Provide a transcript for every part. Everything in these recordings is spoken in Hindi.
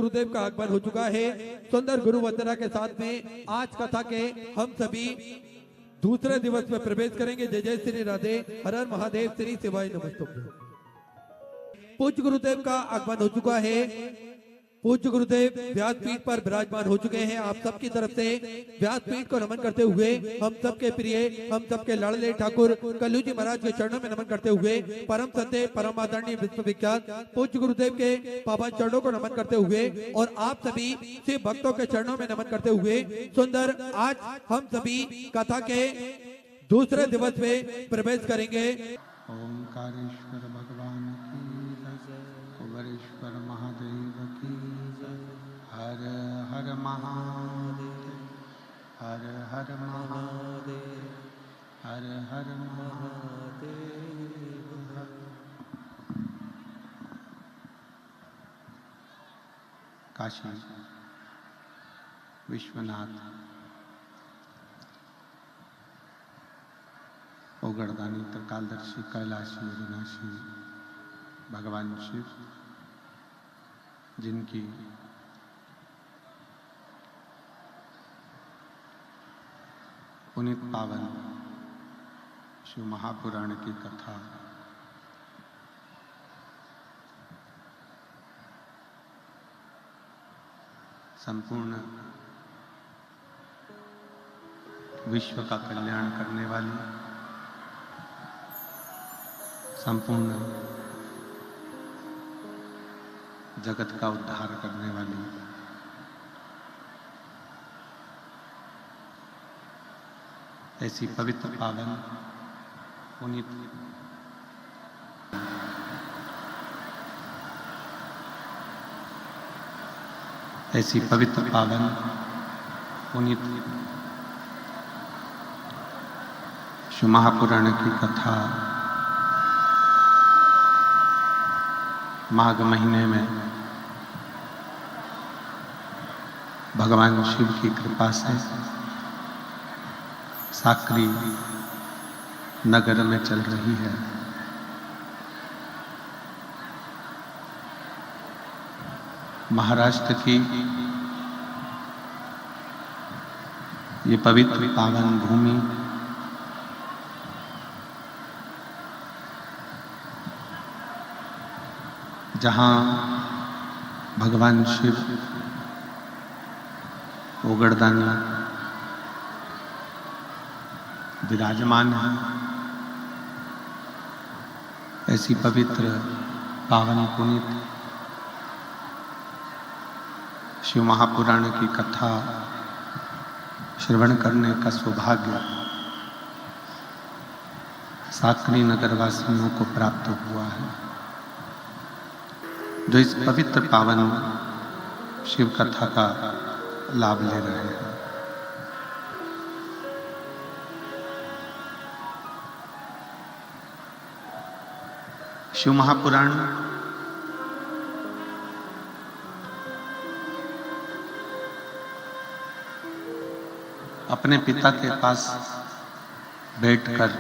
गुरुदेव का आगमन हो चुका है। सुंदर गुरु वंदना के साथ में आज कथा के हम सभी दूसरे दिवस में प्रवेश करेंगे। जय जय श्री राधे, हर हर महादेव, श्री शिवाय नमस्तुभ्यं। पूज्य गुरुदेव का आगमन हो चुका है। पूज्य गुरुदेव व्यासपीठ पर विराजमान हो चुके हैं। आप सबकी तरफ से व्यासपीठ को नमन करते हुए हम सबके प्रिय, हम सबके लाडले ठाकुर कल्लू जी महाराज के चरणों में नमन करते हुए परम सत्य, परम आदरणीय, विश्वविख्यात पूज्य गुरुदेव के पावन चरणों को नमन करते हुए और आप सभी शिव भक्तों के चरणों में नमन करते हुए सुंदर आज हम सभी कथा के दूसरे दिवस में प्रवेश करेंगे। ओंकारेश्वर भगवान की कुबेरेश्वर महादेव की हर हर महादेव, हर हर महादेव, हर हर महादेव। काशी विश्वनाथ ओगड़दानी त्रिकालदर्शी कैलाशी अविनाशी भगवान शिव, जिनकी पुनीत पावन शिव महापुराण की कथा संपूर्ण विश्व का कल्याण करने वाली, संपूर्ण जगत का उद्धार करने वाली ऐसी पवित्र पावन पुनीत ऐसी पवित्र पावन पुनीत शिव महापुराण की कथा माघ महीने में भगवान शिव की कृपा से साकरी नगर में चल रही है। महाराष्ट्र की ये पवित्र पावन भूमि जहां भगवान शिव ओगड़दानी विराजमान है, ऐसी पवित्र पावन पुनीत शिव महापुराण की कथा श्रवण करने का सौभाग्य साकरी नगर वासियों को प्राप्त हुआ है, जो इस पवित्र पावन शिव कथा का लाभ ले रहे हैं। शिव महापुराण अपने पिता के पास बैठकर,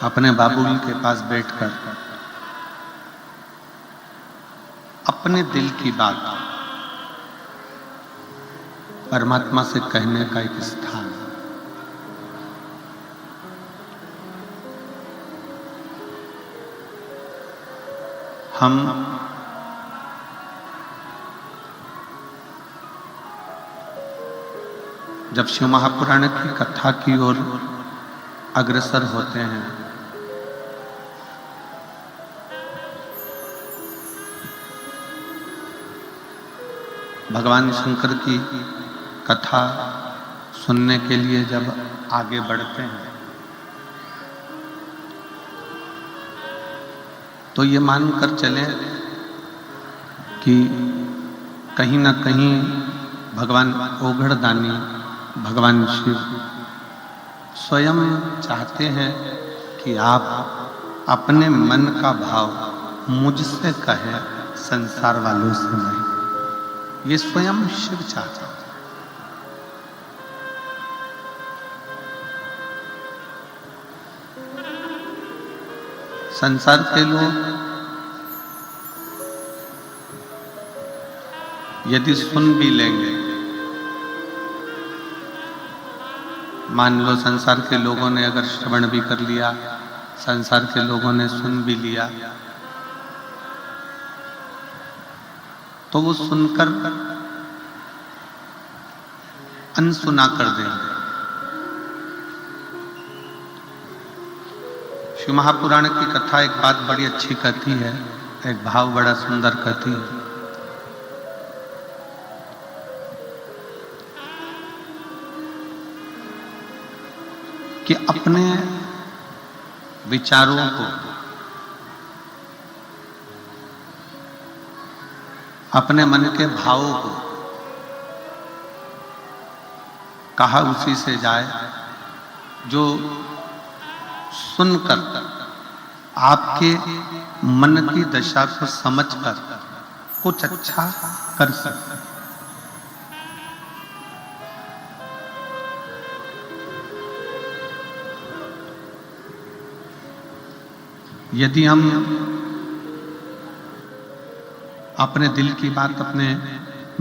अपने बाबूल के पास बैठकर अपने दिल की बात परमात्मा से कहने का एक स्थान। हम जब शिव महापुराण की कथा की ओर अग्रसर होते हैं, भगवान शंकर की कथा सुनने के लिए जब आगे बढ़ते हैं, तो ये मानकर चलें कि कहीं ना कहीं भगवान ओगड़दानी, भगवान शिव स्वयं चाहते हैं कि आप अपने मन का भाव मुझसे कहें, संसार वालों से नहीं। ये स्वयं शिव चाहते हैं। संसार के लोग यदि सुन भी लेंगे, मान लो संसार के लोगों ने अगर श्रवण भी कर लिया, संसार के लोगों ने सुन भी लिया, तो वो सुनकर अनसुना कर देंगे। शिव महापुराण की कथा एक बात बड़ी अच्छी कहती है, एक भाव बड़ा सुंदर कहती है कि अपने विचारों को, अपने मन के भावों को कहा उसी से जाए जो सुनकर आपके मन की दशा को समझकर कुछ अच्छा कर सकता। यदि हम अपने दिल की बात अपने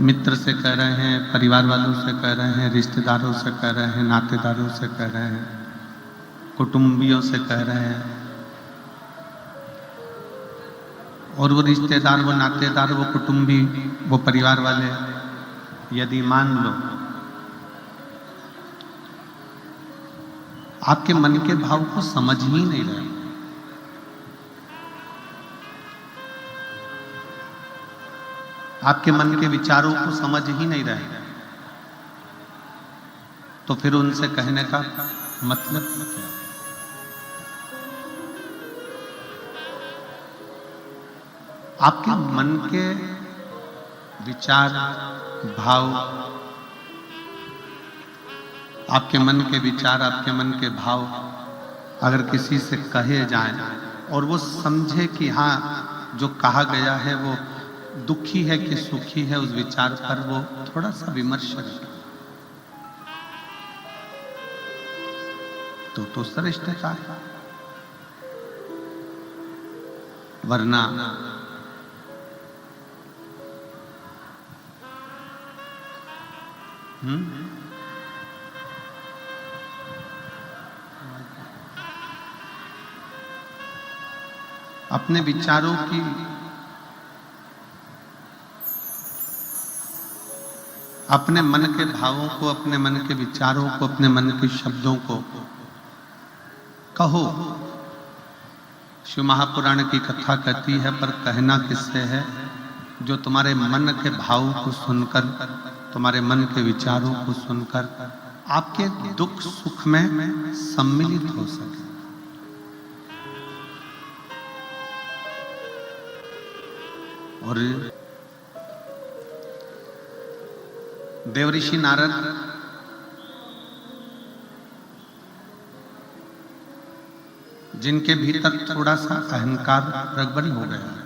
मित्र से कह रहे हैं, परिवार वालों से कह रहे हैं, रिश्तेदारों से कह रहे हैं, नातेदारों से कह रहे हैं, कुटुंबियों से कह रहे हैं, और वो रिश्तेदार, वो नातेदार, वो कुटुंबी, वो परिवार वाले यदि मान लो आपके मन के भाव को समझ ही नहीं रहे, आपके मन के विचारों को समझ ही नहीं रहे, तो फिर उनसे कहने का मतलब क्या? आपके मन के विचार, भाव, आपके मन के विचार, आपके मन के भाव अगर किसी से कहे जाएं और वो समझे कि हाँ जो कहा गया है वो दुखी है कि सुखी है, उस विचार पर वो थोड़ा सा विमर्श करे तो श्रेष्ठ है। वरना अपने विचारों की, अपने मन के भावों को, अपने मन के विचारों को, अपने मन के शब्दों को कहो। शिव महापुराण की कथा कहती है, पर कहना किससे है? जो तुम्हारे मन के भाव को सुनकर, तुम्हारे मन के विचारों को सुनकर आपके दुख सुख में सम्मिलित हो सके। और देवऋषि नारद जिनके भीतर थोड़ा सा अहंकार प्रबल हो गया था,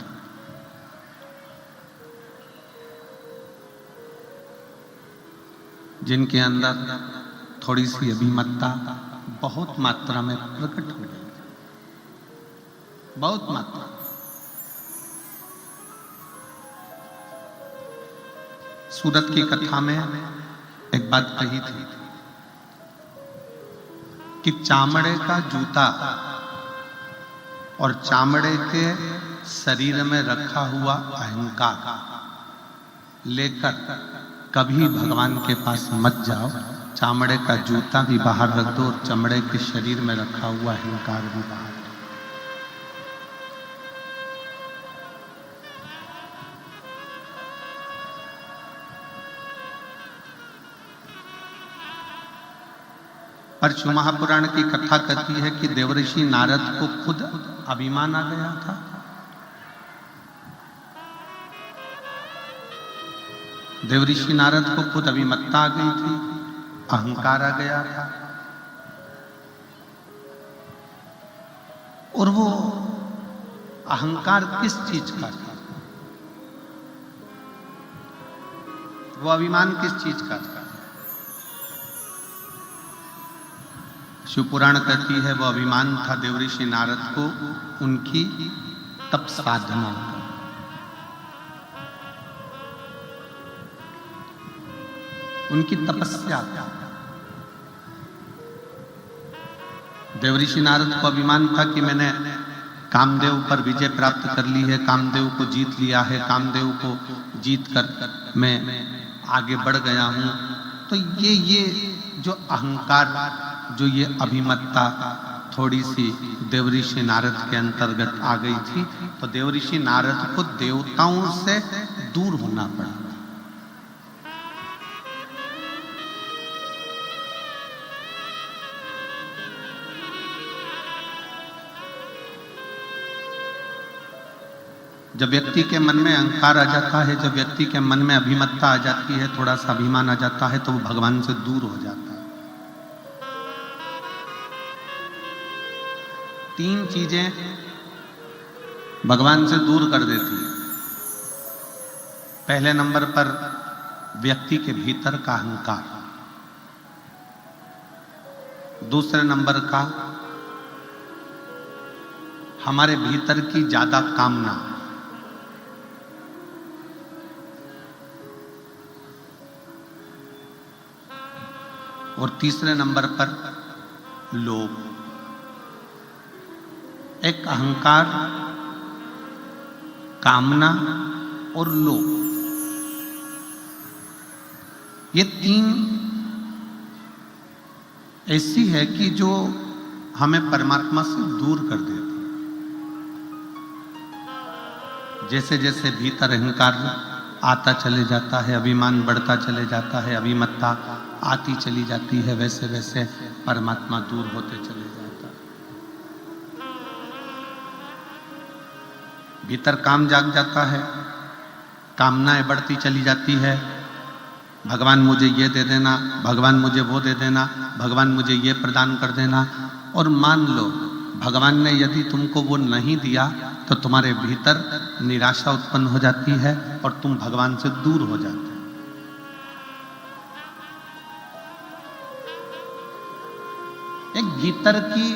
जिनके अंदर थोड़ी सी अभिमतता बहुत मात्रा में प्रकट हो गई, बहुत मात्रा। सूरत की कथा में एक बात कही थी कि चामड़े का जूता और चामड़े के शरीर में रखा हुआ अहंकार लेकर कभी भगवान के पास मत जाओ। चामड़े का जूता भी बाहर रख दो और चमड़े के शरीर में रखा हुआ अहंकार भी बाहर। पर शिव महापुराण की कथा कहती है कि देवऋषि नारद को खुद अभिमान आ गया था। देवऋषि नारद को खुद अभिमत्ता आ गई थी, अहंकार आ गया था, और वो अहंकार किस चीज का था? वो अभिमान किस चीज का था? शिव पुराण कहती है वो अभिमान था देवऋषि नारद को उनकी तप साधना का। उनकी तपस्या। देवऋषि नारद को अभिमान था कि मैंने कामदेव पर विजय प्राप्त कर ली है, कामदेव को जीत लिया है, कामदेव को जीत कर मैं आगे बढ़ गया हूं। तो ये जो अहंकार, जो ये अभिमत्ता थोड़ी सी देवऋषि नारद के अंतर्गत आ गई थी, तो देवऋषि नारद को देवताओं से दूर होना पड़ा। जब व्यक्ति के मन में अहंकार आ जाता है, जब व्यक्ति के मन में अभिमत्ता आ जाती है, थोड़ा सा अभिमान आ जाता है, तो वो भगवान से दूर हो जाता है। तीन चीजें भगवान से दूर कर देती है। पहले नंबर पर व्यक्ति के भीतर का अहंकार, दूसरे नंबर का हमारे भीतर की ज्यादा कामना, और तीसरे नंबर पर लोभ। एक अहंकार, कामना और लोभ, ये तीन ऐसी है कि जो हमें परमात्मा से दूर कर देती है। जैसे जैसे भीतर अहंकार आता चले जाता है, अभिमान बढ़ता चले जाता है, अभिमत्ता आती चली जाती है, वैसे वैसे परमात्मा दूर होते चले जाता है। भीतर काम जाग जाता है, कामनाएं बढ़ती चली जाती है। भगवान मुझे ये दे देना, भगवान मुझे वो दे देना, भगवान मुझे ये प्रदान कर देना। और मान लो भगवान ने यदि तुमको वो नहीं दिया, तो तुम्हारे भीतर निराशा उत्पन्न हो जाती है और तुम भगवान से दूर हो जाते हो। एक भीतर की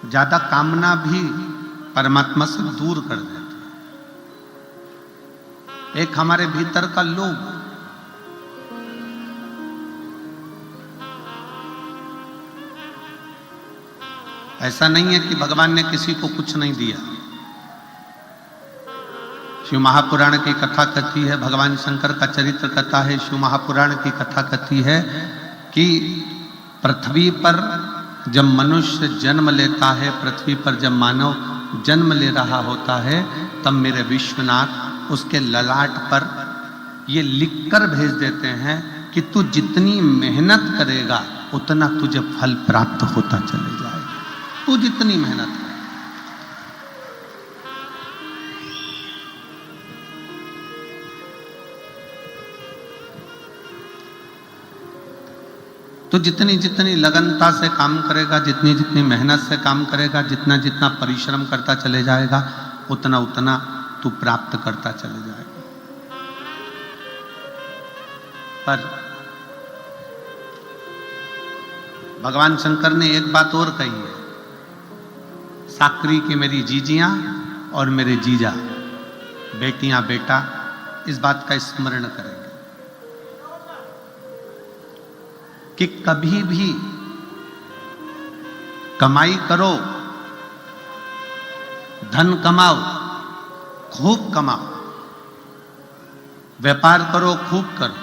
ज्यादा कामना भी परमात्मा से दूर कर देती है। एक हमारे भीतर का लोभ, ऐसा नहीं है कि भगवान ने किसी को कुछ नहीं दिया। शिव महापुराण की कथा कहती है, भगवान शंकर का चरित्र कहता है, शिव महापुराण की कथा कहती है कि पृथ्वी पर जब मनुष्य जन्म लेता है, पृथ्वी पर जब मानव जन्म ले रहा होता है, तब मेरे विश्वनाथ उसके ललाट पर ये लिखकर भेज देते हैं कि तू जितनी मेहनत करेगा उतना तुझे फल प्राप्त होता चले जाएगा। तू जितनी मेहनत कर, तो जितनी जितनी लगनता से काम करेगा, जितनी जितनी मेहनत से काम करेगा, जितना जितना परिश्रम करता चले जाएगा, उतना उतना तू प्राप्त करता चले जाएगा। पर भगवान शंकर ने एक बात और कही है, साकरी की मेरी जीजियां और मेरे जीजा, बेटियां बेटा, इस बात का स्मरण करेंगे कि कभी भी कमाई करो, धन कमाओ, खूब कमाओ, व्यापार करो, खूब करो,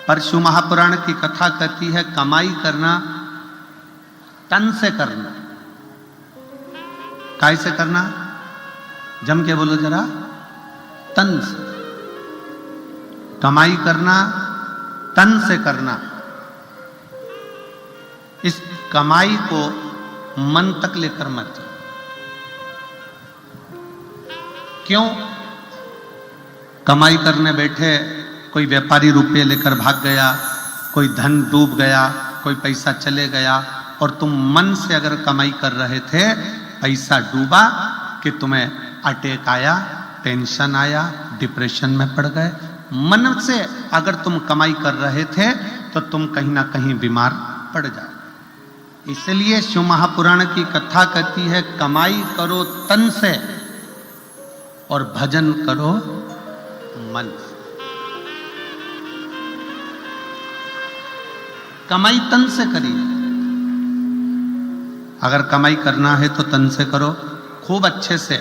पर शिव महापुराण की कथा कहती है कमाई करना तन से करना। काय से करना? जम के बोलो जरा, तन से। कमाई करना तन से करना। इस कमाई को मन तक लेकर मत जाओ। क्यों? कमाई करने बैठे कोई व्यापारी रुपये लेकर भाग गया, कोई धन डूब गया, कोई पैसा चले गया, और तुम मन से अगर कमाई कर रहे थे, पैसा डूबा कि तुम्हें अटैक आया, टेंशन आया, डिप्रेशन में पड़ गए। मन से अगर तुम कमाई कर रहे थे तो तुम कहीं ना कहीं बीमार पड़ जाओ। इसलिए शिव महापुराण की कथा कहती है कमाई करो तन से और भजन करो मन से। कमाई तन से करिए। अगर कमाई करना है तो तन से करो, खूब अच्छे से।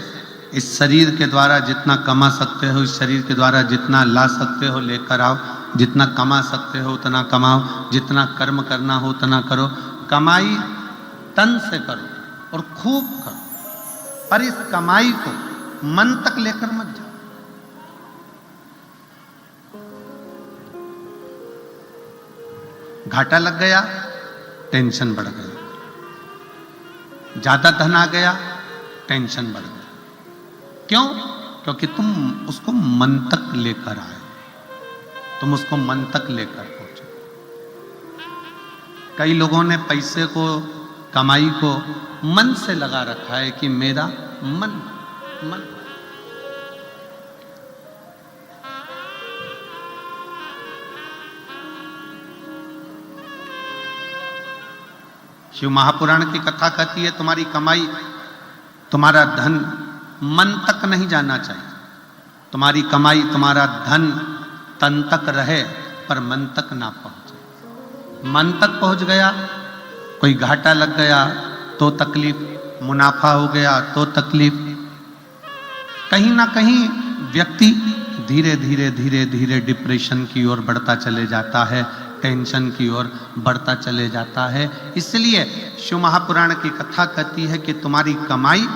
इस शरीर के द्वारा जितना कमा सकते हो, इस शरीर के द्वारा जितना ला सकते हो लेकर आओ, जितना कमा सकते हो उतना कमाओ, जितना कर्म करना हो उतना करो। कमाई तन से करो और खूब करो, पर इस कमाई को मन तक लेकर मत जाओ। घाटा लग गया, टेंशन बढ़ गया, ज्यादा धन आ गया, टेंशन बढ़ गया। क्यों? क्योंकि तुम उसको मन तक लेकर आए, तुम उसको मन तक लेकर पहुंचे। कई लोगों ने पैसे को, कमाई को मन से लगा रखा है कि मेरा मन मन। शिव महापुराण की कथा कहती है तुम्हारी कमाई, तुम्हारा धन मन तक नहीं जाना चाहिए। तुम्हारी कमाई, तुम्हारा धन तन तक रहे पर मन तक ना पहुंचे। मन तक पहुंच गया, कोई घाटा लग गया तो तकलीफ, मुनाफा हो गया तो तकलीफ। कहीं ना कहीं व्यक्ति धीरे धीरे धीरे धीरे डिप्रेशन की ओर बढ़ता चले जाता है, टेंशन की ओर बढ़ता चले जाता है। इसलिए शिव महापुराण की कथा कहती है कि तुम्हारी कमाई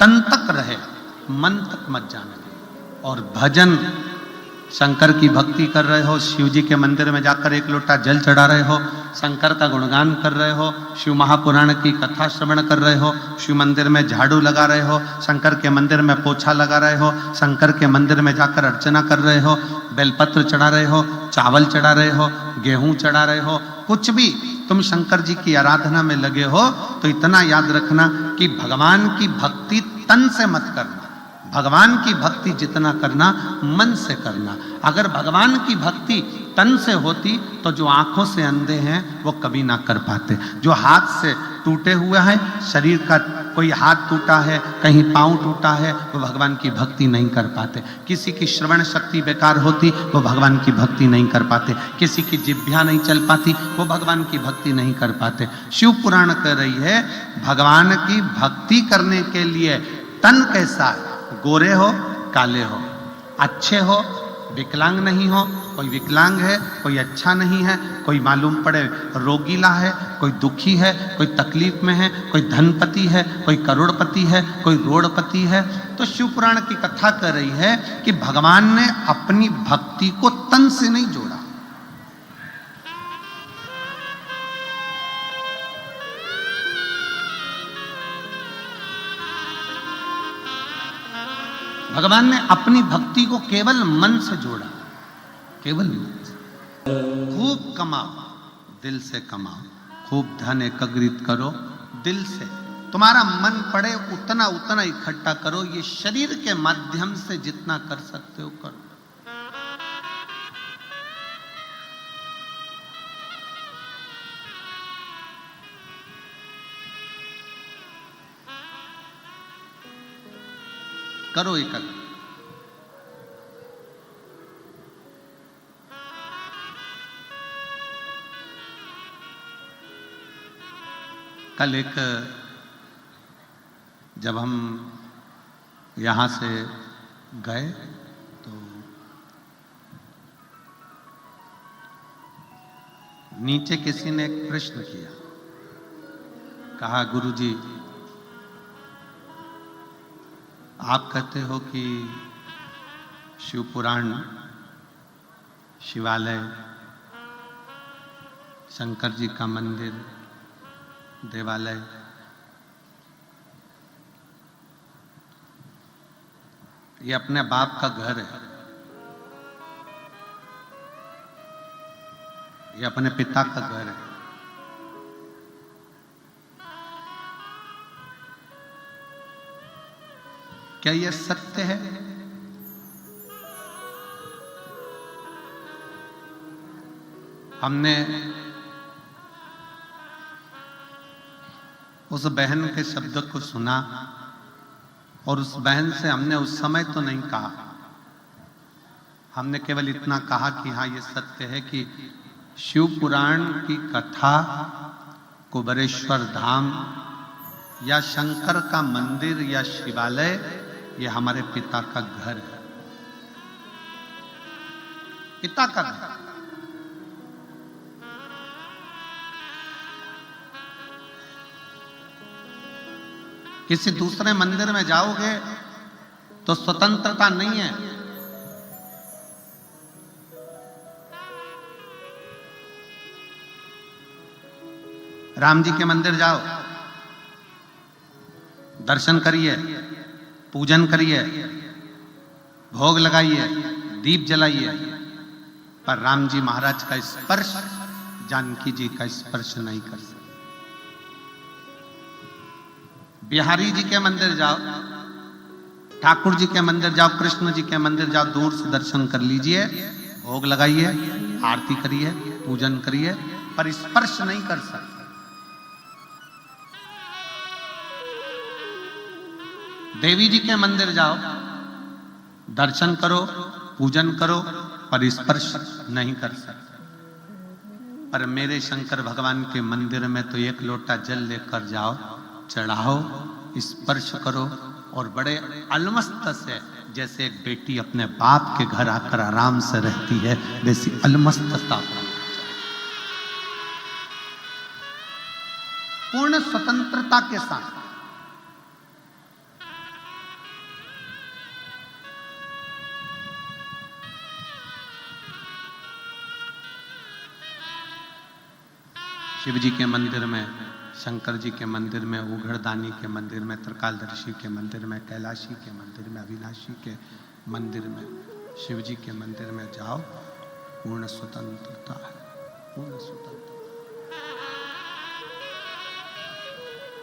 तन तक रहे, मन तक मत जाने दो। और भजन, शंकर की भक्ति कर रहे हो, शिव जी के मंदिर में जाकर एक लोटा जल चढ़ा रहे हो, शंकर का गुणगान कर रहे हो, शिव महापुराण की कथा श्रवण कर रहे हो, शिव मंदिर में झाड़ू लगा रहे हो, शंकर के मंदिर में पोछा लगा रहे हो, शंकर के मंदिर में जाकर अर्चना कर रहे हो, बेलपत्र चढ़ा रहे हो, चावल चढ़ा रहे हो, गेहूं चढ़ा रहे हो, कुछ भी तुम शंकर जी की आराधना में लगे हो, तो इतना याद रखना कि भगवान की भक्ति तन से मत करना। भगवान की भक्ति जितना करना मन से करना। अगर भगवान की भक्ति तन से होती तो जो आंखों से अंधे हैं वो कभी ना कर पाते, जो हाथ से टूटे हुए हैं, शरीर का कोई हाथ टूटा है, कहीं पांव टूटा है, वो भगवान की भक्ति नहीं कर पाते। किसी की श्रवण शक्ति बेकार होती, वो भगवान की भक्ति नहीं कर पाते। किसी की जिह्वा नहीं चल पाती, वो भगवान की भक्ति नहीं कर पाते। शिव पुराण कह रही है भगवान की भक्ति करने के लिए तन कैसा है, गोरे हो काले हो, अच्छे हो विकलांग नहीं हो, कोई विकलांग है कोई अच्छा नहीं है, कोई मालूम पड़े रोगीला है, कोई दुखी है, कोई तकलीफ में है, कोई धनपति है, कोई करोड़पति है, कोई रोड़पति है। तो शिव पुराण की कथा कर रही है कि भगवान ने अपनी भक्ति को तन से नहीं जोड़ा। भगवान ने अपनी भक्ति को केवल मन से जोड़ा, केवल मन से। खूब कमाओ, दिल से कमाओ, खूब धन एकत्रित करो दिल से। तुम्हारा मन पड़े उतना उतना इकट्ठा करो, ये शरीर के माध्यम से जितना कर सकते हो करो। करो एकत्र। कल एक, जब हम यहां से गए तो नीचे किसी ने एक प्रश्न किया, कहा गुरुजी आप कहते हो कि शिव पुराण, शिवालय, शंकर जी का मंदिर, देवालय, ये अपने बाप का घर है, ये अपने पिता का घर है। क्या यह सत्य है? हमने उस बहन के शब्द को सुना और उस बहन से हमने उस समय तो नहीं कहा, हमने केवल इतना कहा कि हाँ ये सत्य है कि शिव पुराण की कथा, कुबेरेश्वर धाम या शंकर का मंदिर या शिवालय, ये हमारे पिता का घर है, पिता का घर। किसी दूसरे मंदिर में जाओगे तो स्वतंत्रता नहीं है। राम जी के मंदिर जाओ, दर्शन करिए, पूजन करिए, भोग लगाइए, दीप जलाइए, पर राम जी महाराज का स्पर्श जानकी जी का स्पर्श नहीं कर सकते। बिहारी जी के मंदिर जाओ, ठाकुर जी के मंदिर जाओ, कृष्ण जी के मंदिर जाओ, दूर से दर्शन कर लीजिए, भोग लगाइए, आरती करिए, पूजन करिए, पर स्पर्श नहीं कर सकते। देवी जी के मंदिर जाओ, दर्शन करो, पूजन करो, पर स्पर्श नहीं कर सकते। पर मेरे शंकर भगवान के मंदिर में तो एक लोटा जल लेकर जाओ, चढ़ाओ, स्पर्श करो, और बड़े अलमस्त से, जैसे एक बेटी अपने बाप के घर आकर आराम से रहती है, वैसी अलमस्तता, पूर्ण स्वतंत्रता के साथ। शिव जी के मंदिर में, शंकर जी के मंदिर में, उघड़दानी के मंदिर में, त्रिकालदर्शी के मंदिर में, कैलाशी के मंदिर में, अविनाशी के मंदिर में, शिव जी के मंदिर में जाओ, पूर्ण स्वतंत्रता है, पूर्ण स्वतंत्रता।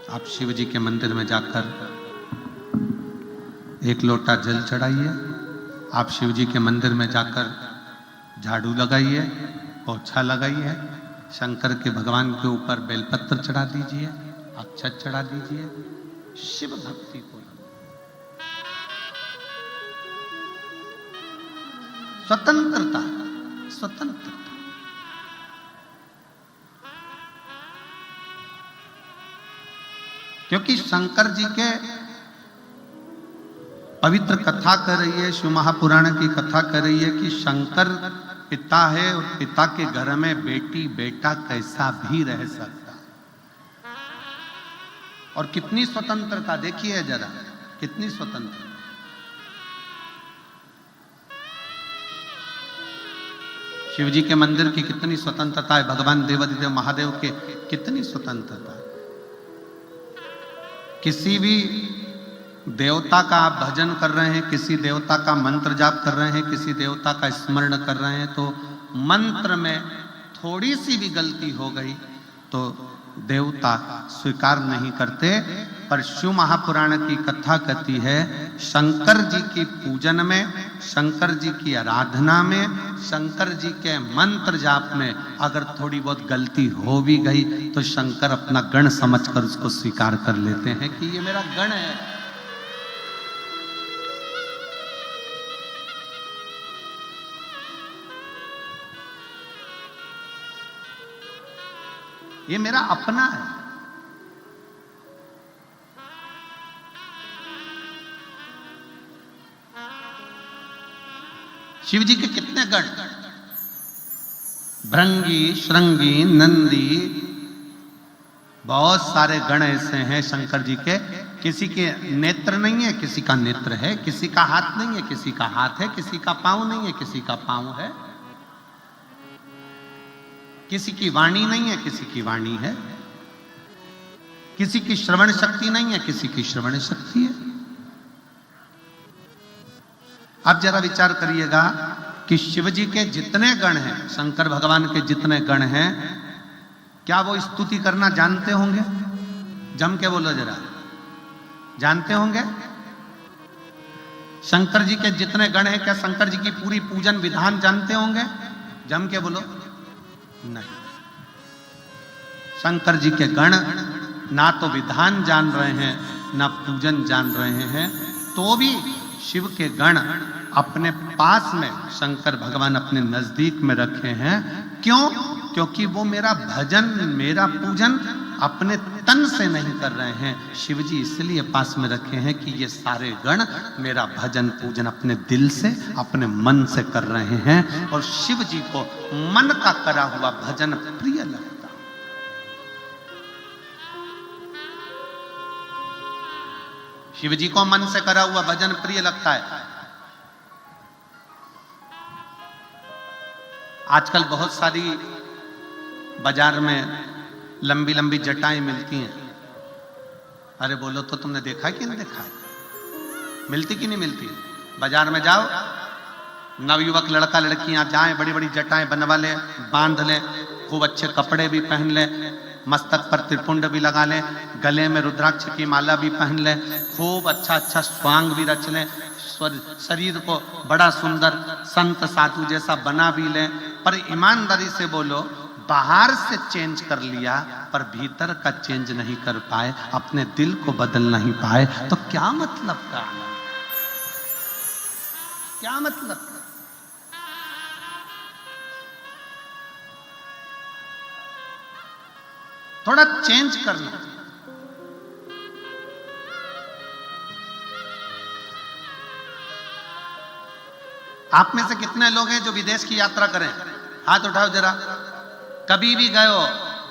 आप शिव जी के मंदिर में जाकर एक लोटा जल चढ़ाइए, आप शिव जी के मंदिर में जाकर झाड़ू लगाइए, पोछा लगाइए, शंकर के भगवान के ऊपर बेलपत्र चढ़ा दीजिए, अक्षत चढ़ा दीजिए, शिव भक्ति को। स्वतंत्रता, स्वतंत्रता। क्योंकि शंकर जी के पवित्र कथा कर रही है, शिव महापुराण की कथा कर रही है कि शंकर पिता है, और पिता के घर में बेटी बेटा कैसा भी रह सकता है। और कितनी स्वतंत्रता देखिए जरा, कितनी स्वतंत्रता। शिव जी के मंदिर की कितनी स्वतंत्रता है, भगवान देवाधिदेव महादेव के कितनी स्वतंत्रता है। किसी भी देवता का आप भजन कर रहे हैं, किसी देवता का मंत्र जाप कर रहे हैं, किसी देवता का स्मरण कर रहे हैं, तो मंत्र में थोड़ी सी भी गलती हो गई तो देवता स्वीकार नहीं करते। पर शिव महापुराण की कथा कहती है, शंकर जी की पूजन में, शंकर जी की आराधना में, शंकर जी के मंत्र जाप में अगर थोड़ी बहुत गलती हो भी गई तो शंकर अपना गण समझकर उसको स्वीकार कर लेते हैं कि ये मेरा गण है। ये मेरा अपना है। शिव जी के कितने गण, भृंगी, श्रृंगी, नंदी, बहुत सारे गण ऐसे हैं शंकर जी के। किसी के नेत्र नहीं है, किसी का नेत्र है, किसी का हाथ नहीं है, किसी का हाथ है, किसी का पांव नहीं है, किसी का पांव है, किसी की वाणी नहीं है, किसी की वाणी है, किसी की श्रवण शक्ति नहीं है, किसी की श्रवण शक्ति है। अब जरा विचार करिएगा कि शिव जी के जितने गण हैं, शंकर भगवान के जितने गण हैं, क्या वो स्तुति करना जानते होंगे? जम के बोलो जरा, जानते होंगे? शंकर जी के जितने गण हैं, क्या शंकर जी की पूरी पूजन विधान जानते होंगे? जम के बोलो। नहीं, शंकर जी के गण ना तो विधान जान रहे हैं, ना पूजन जान रहे हैं, तो भी शिव के गण अपने पास में शंकर भगवान अपने नजदीक में रखे हैं। क्यों? क्योंकि वो मेरा भजन, मेरा पूजन अपने तन से नहीं कर रहे हैं। शिव जी इसलिए पास में रखे हैं कि ये सारे गण मेरा भजन पूजन अपने दिल से, अपने मन से कर रहे हैं, और शिव जी को मन का करा हुआ भजन प्रिय लगता। शिव जी को मन से करा हुआ भजन प्रिय लगता है। आजकल बहुत सारी बाजार में लंबी लंबी जटाएं मिलती हैं। अरे बोलो तो तुमने देखा कि नहीं देखा है? मिलती कि नहीं मिलती? बाजार में जाओ, नवयुवक लड़का लड़कियां जाएं, बड़ी बड़ी जटाएं बनवा ले, बांध ले, खूब अच्छे कपड़े भी पहन ले, मस्तक पर त्रिपुंड भी लगा ले, गले में रुद्राक्ष की माला भी पहन ले, खूब अच्छा अच्छा स्वांग भी रच ले, शरीर को बड़ा सुंदर संत साधु जैसा बना भी ले। पर ईमानदारी से बोलो, बाहर से चेंज कर लिया पर भीतर का चेंज नहीं कर पाए, अपने दिल को बदल नहीं पाए, तो क्या मतलब का आनंद? क्या मतलब? थोड़ा चेंज करना। आप में से कितने लोग हैं जो विदेश की यात्रा करें? हाथ उठाओ जरा। कभी भी गए हो,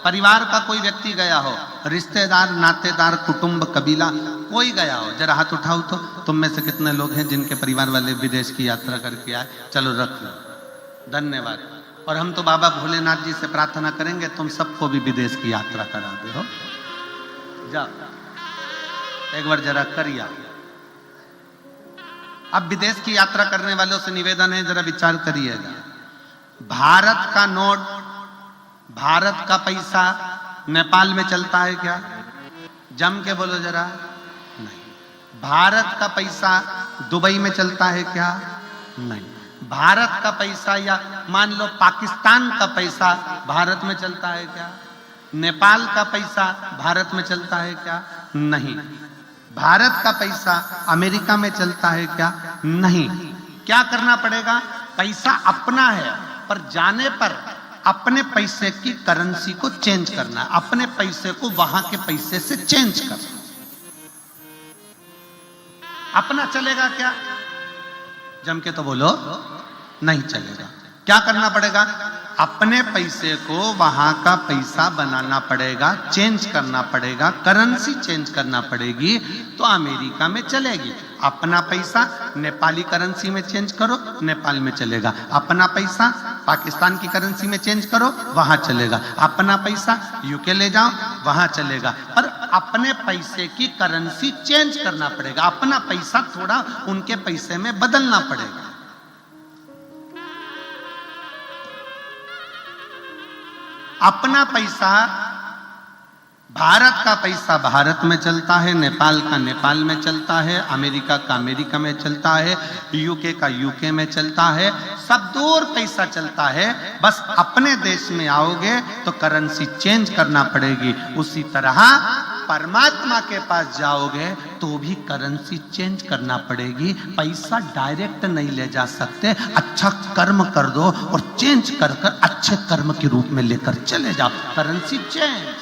परिवार का कोई व्यक्ति गया हो, रिश्तेदार, नातेदार, कुटुंब, कबीला, कोई गया हो, जरा हाथ उठाओ तो। तुम में से कितने लोग हैं जिनके परिवार वाले विदेश की यात्रा करके आए? चलो रख लो, धन्यवाद। और हम तो बाबा भोलेनाथ जी से प्रार्थना करेंगे तुम सबको भी विदेश की यात्रा करा दे हो। जाओ एक बार जरा करिए। अब विदेश की यात्रा करने वालों से निवेदन है, जरा विचार करिएगा। भारत का नोट, भारत का पैसा नेपाल में चलता है क्या? जम के बोलो जरा। नहीं। भारत का पैसा दुबई में चलता है क्या? नहीं। भारत का पैसा या मान लो पाकिस्तान का पैसा भारत में चलता है क्या? नेपाल का पैसा भारत में चलता है क्या? नहीं। भारत का पैसा अमेरिका में चलता है क्या? नहीं। क्या करना पड़ेगा? पैसा अपना है, पर जाने पर अपने पैसे की करेंसी को चेंज करना, अपने पैसे को वहां के पैसे से चेंज करना। अपना चलेगा क्या? जम के तो बोलो, नहीं चलेगा। क्या करना पड़ेगा? अपने पैसे को वहां का पैसा बनाना पड़ेगा, चेंज करना पड़ेगा, करेंसी चेंज करना पड़ेगी, तो अमेरिका में चलेगी। अपना पैसा नेपाली करेंसी में चेंज करो, नेपाल में चलेगा। अपना पैसा पाकिस्तान की करेंसी में चेंज करो, वहां चलेगा। अपना पैसा यूके ले जाओ, वहां चलेगा। पर अपने पैसे की करेंसी चेंज करना पड़ेगा, अपना पैसा थोड़ा उनके पैसे में बदलना पड़ेगा। अपना पैसा, भारत का पैसा भारत में चलता है, नेपाल का नेपाल में चलता है, अमेरिका का अमेरिका में चलता है, यूके का यूके में चलता है, सब दूर पैसा चलता है। बस अपने देश में आओगे तो करेंसी चेंज करना पड़ेगी। उसी तरह परमात्मा के पास जाओगे तो भी करेंसी चेंज करना पड़ेगी। पैसा डायरेक्ट नहीं ले जा सकते। अच्छा कर्म कर दो और चेंज कर कर अच्छे कर्म के रूप में लेकर चले जाओ, करेंसी चेंज।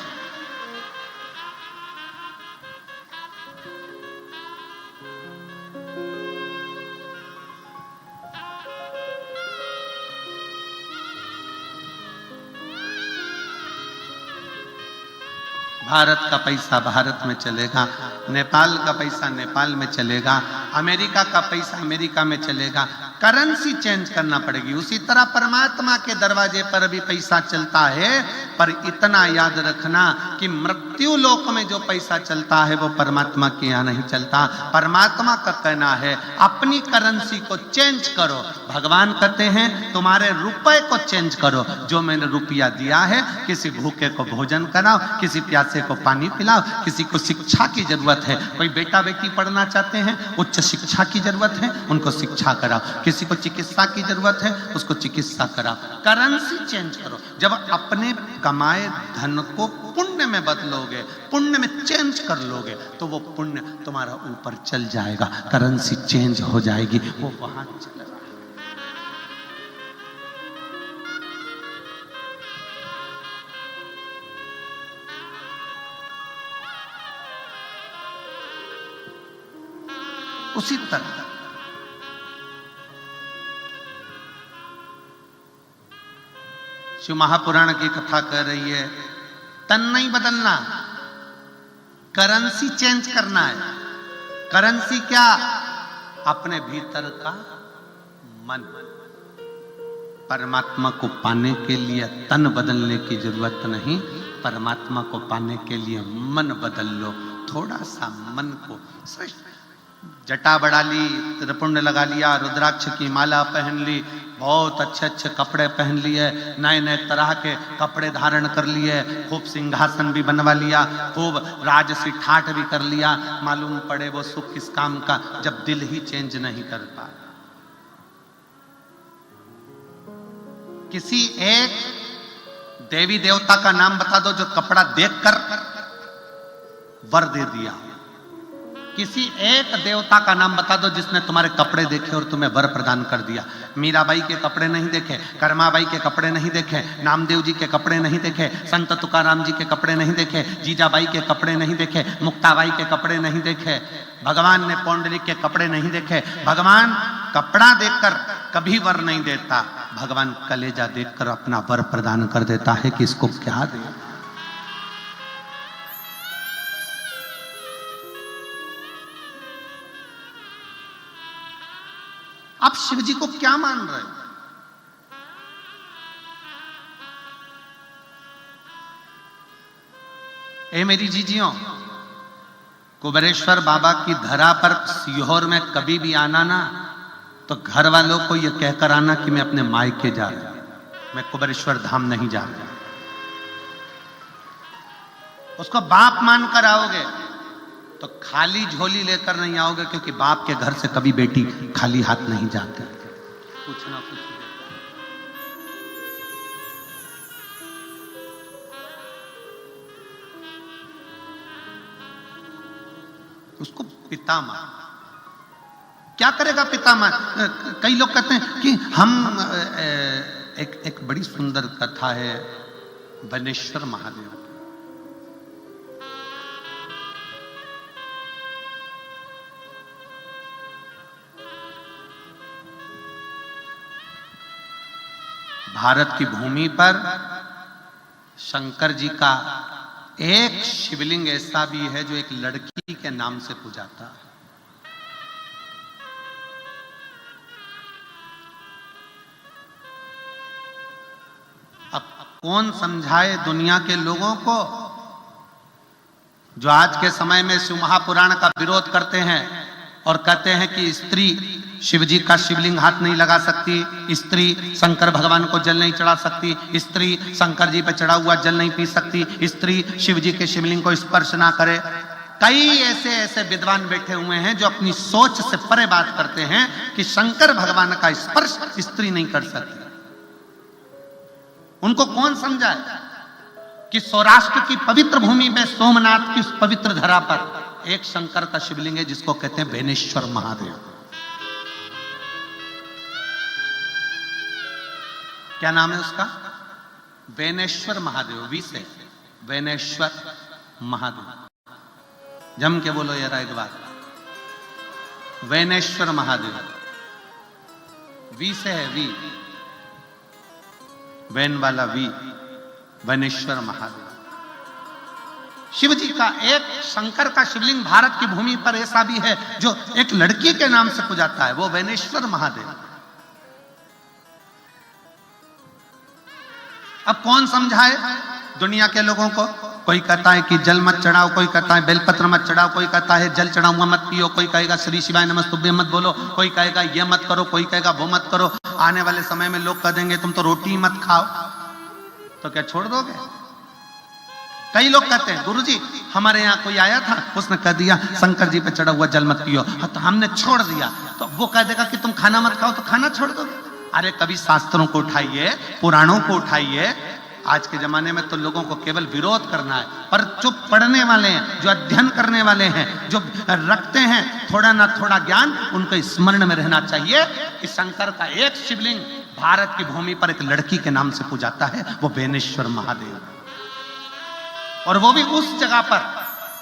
भारत का पैसा भारत में चलेगा, नेपाल का पैसा नेपाल में चलेगा, अमेरिका का पैसा अमेरिका में चलेगा। करेंसी चेंज करना पड़ेगी। उसी तरह परमात्मा के दरवाजे पर भी पैसा चलता है, पर इतना याद रखना कि मृत्यु लोक में जो पैसा चलता है वो परमात्मा के यहाँ नहीं चलता। परमात्मा का कहना है अपनी करेंसी को चेंज करो। भगवान कहते हैं तुम्हारे रुपए को चेंज करो। जो मैंने रुपया दिया है, किसी भूखे को भोजन कराओ, किसी प्यासे को पानी पिलाओ, किसी को शिक्षा की जरूरत है, कोई बेटा बेटी पढ़ना चाहते हैं, उच्च शिक्षा की जरूरत है, उनको शिक्षा कराओ। किसी को चिकित्सा की जरूरत है, उसको चिकित्सा कराओ। करेंसी चेंज करो। जब अपने कमाए धन को पुण्य में बदलोगे, पुण्य में चेंज कर लोगे, तो वो पुण्य तुम्हारा ऊपर चल जाएगा, करेंसी चेंज हो जाएगी, वो वहां चलेगा। उसी तरह शिव महापुराण की कथा कह रही है, तन नहीं बदलना, करेंसी चेंज करना है। करेंसी क्या? अपने भीतर का मन। परमात्मा को पाने के लिए तन बदलने की जरूरत नहीं, परमात्मा को पाने के लिए मन बदल लो। थोड़ा सा मन को श्रेष्ठ, जटा बढ़ा ली, त्रिपुंड लगा लिया, रुद्राक्ष की माला पहन ली, बहुत अच्छे अच्छे कपड़े पहन लिए, नए नए तरह के कपड़े धारण कर लिए, खूब सिंहासन भी बनवा लिया, खूब राजसी ठाठ भी कर लिया, मालूम पड़े वो सुख किस काम का, जब दिल ही चेंज नहीं कर पा। किसी एक देवी देवता का नाम बता दो जो कपड़ा देखकर वर दे दिया। किसी एक देवता का नाम बता दो जिसने तुम्हारे कपड़े देखे और तुम्हें वर प्रदान कर दिया। मीराबाई के कपड़े नहीं देखे, कर्माबाई के कपड़े नहीं देखे, नामदेव जी के कपड़े नहीं देखे, संत तुकाराम जी के कपड़े नहीं देखे, जीजाबाई के कपड़े नहीं देखे, मुक्ताबाई के कपड़े नहीं देखे, भगवान ने पौंडलिक के कपड़े नहीं देखे। भगवान कपड़ा देखकर कभी वर नहीं देता, भगवान कलेजा देखकर अपना वर प्रदान कर देता है कि इसको क्या दे। आप शिव जी को क्या मान रहे हो? ए मेरी जीजियों, कुबेरेश्वर बाबा की धरा पर सीहोर में कभी भी आना ना, तो घर वालों को यह कहकर आना कि मैं अपने मायके जा रहा हूं, मैं कुबेरेश्वर धाम नहीं जा रहा। उसको बाप मानकर आओगे तो खाली झोली लेकर नहीं आओगे, क्योंकि बाप के घर से कभी बेटी खाली हाथ नहीं जाती, कुछ ना कुछ। उसको पिता मान। क्या करेगा पिता मान? कई लोग कहते हैं कि हम एक बड़ी सुंदर कथा है बनेश्वर महादेव। भारत की भूमि पर शंकर जी का एक शिवलिंग ऐसा भी है जो एक लड़की के नाम से पूजाता है। अब कौन समझाए दुनिया के लोगों को जो आज के समय में शिव महापुराण का विरोध करते हैं और कहते हैं कि स्त्री शिव जी का शिवलिंग हाथ नहीं लगा सकती, स्त्री शंकर भगवान को जल नहीं चढ़ा सकती, स्त्री शंकर जी पे चढ़ा हुआ जल नहीं पी सकती, स्त्री शिव जी के शिवलिंग को स्पर्श ना करे। कई ऐसे ऐसे विद्वान बैठे हुए हैं जो अपनी सोच से परे बात करते हैं कि शंकर भगवान का स्पर्श स्त्री नहीं कर सकती। उनको कौन समझाए कि सौराष्ट्र की पवित्र भूमि में सोमनाथ की उस पवित्र धरा पर एक शंकर का शिवलिंग है जिसको कहते हैं बेनेश्वर महादेव। क्या नाम है उसका? बेनेश्वर महादेव। वी से बेनेश्वर महादेव। जम के बोलो यार एक बार, बेनेश्वर महादेव। वी से है, वी वैन वाला वी, बेनेश्वर महादेव। शिव जी का एक शंकर का शिवलिंग भारत की भूमि पर ऐसा भी है जो एक लड़की के नाम से पूजाता है, वो बेनेश्वर महादेव। अब कौन समझाए दुनिया के लोगों को? कोई कहता है कि जल मत चढ़ाओ, कोई कहता है बेलपत्र मत चढ़ाओ, कोई कहता है जल चढ़ा हुआ मत पियो, कोई कहेगा श्री शिवाय नमस्तुभ्य मत बोलो, कोई कहेगा ये मत करो, कोई कहेगा वो मत करो। आने वाले समय में लोग कह देंगे तुम तो रोटी मत खाओ, तो क्या छोड़ दोगे? कई लोग कहते हैं गुरुजी हमारे यहाँ कोई आया था, उसने कह दिया शंकर जी पे चढ़ा हुआ जल मत पियो, तो हमने छोड़ दिया। तो वो कह देगा कि तुम खाना मत खाओ, तो खाना छोड़ दोगे? अरे कभी शास्त्रों को उठाइए, पुराणों को उठाइए। आज के जमाने में तो लोगों को केवल विरोध करना है, पर जो पढ़ने वाले हैं, जो अध्ययन करने वाले हैं, जो रखते हैं थोड़ा ना थोड़ा ज्ञान, उनको स्मरण में रहना चाहिए कि शंकर का एक शिवलिंग भारत की भूमि पर एक लड़की के नाम से पूजाता है, वो बेनेश्वर महादेव। और वो भी उस जगह पर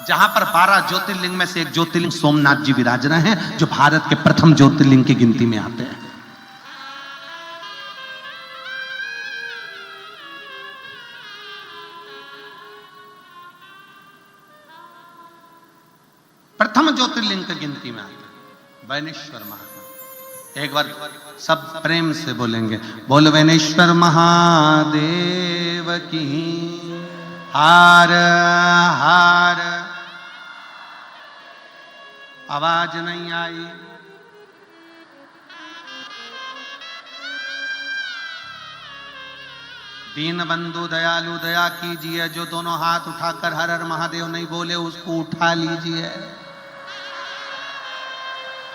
जहां पर 12 ज्योतिर्लिंग में से एक ज्योतिर्लिंग सोमनाथ जी विराज रहे हैं, जो भारत के प्रथम ज्योतिर्लिंग की गिनती में आते हैं। प्रथम ज्योतिर्लिंग की गिनती में आते हैं वैनेश्वर महादेव। एक बार सब प्रेम से बोलेंगे, बोल वैनेश्वर महादेव की हार हार। आवाज नहीं आई। दीन बंधु दयालु दया कीजिए, जो दोनों हाथ उठाकर हर हर महादेव नहीं बोले उसको उठा लीजिए।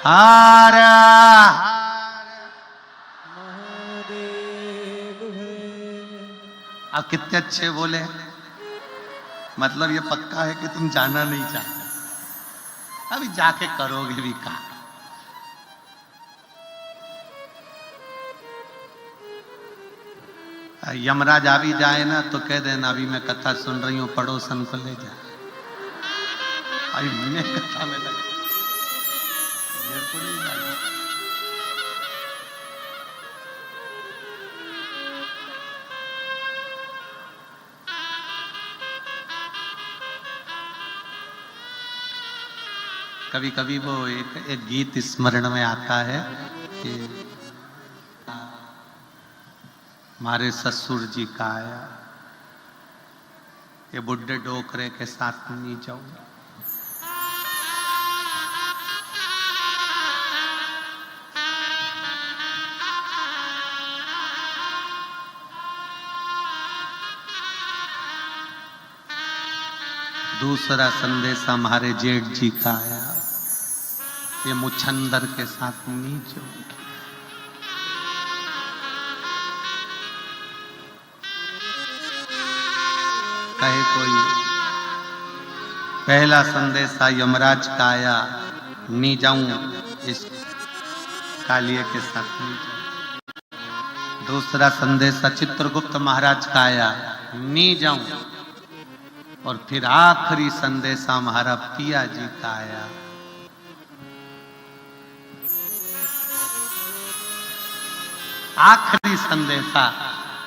हार हार महादेव है। अब कितने अच्छे बोले, मतलब ये पक्का है कि तुम जाना नहीं चाहते, अभी जाके करोगे भी कहा। यमराज आ भी जाए ना तो कह देना अभी मैं कथा सुन रही हूं, पड़ोसन को ले जा। अभी मैंने कथा में लगे, मेरे को नहीं जाना। कभी कभी वो एक गीत स्मरण में आता है कि हमारे ससुर जी का आया, ये बुढ़े डोकरे के साथ नहीं जाऊंगा। दूसरा संदेशा हमारे जेठ जी का आया, ये मुछंदर के साथ नहीं जाऊंगा। कहे कोई पहला संदेशा यमराज का आया, नहीं जाऊं इस कालिए के साथ नहीं जाऊं। दूसरा संदेशा चित्रगुप्त महाराज का आया, नहीं जाऊं। और फिर आखिरी संदेशा हमारा पिया जी का आया, आखिरी संदेशा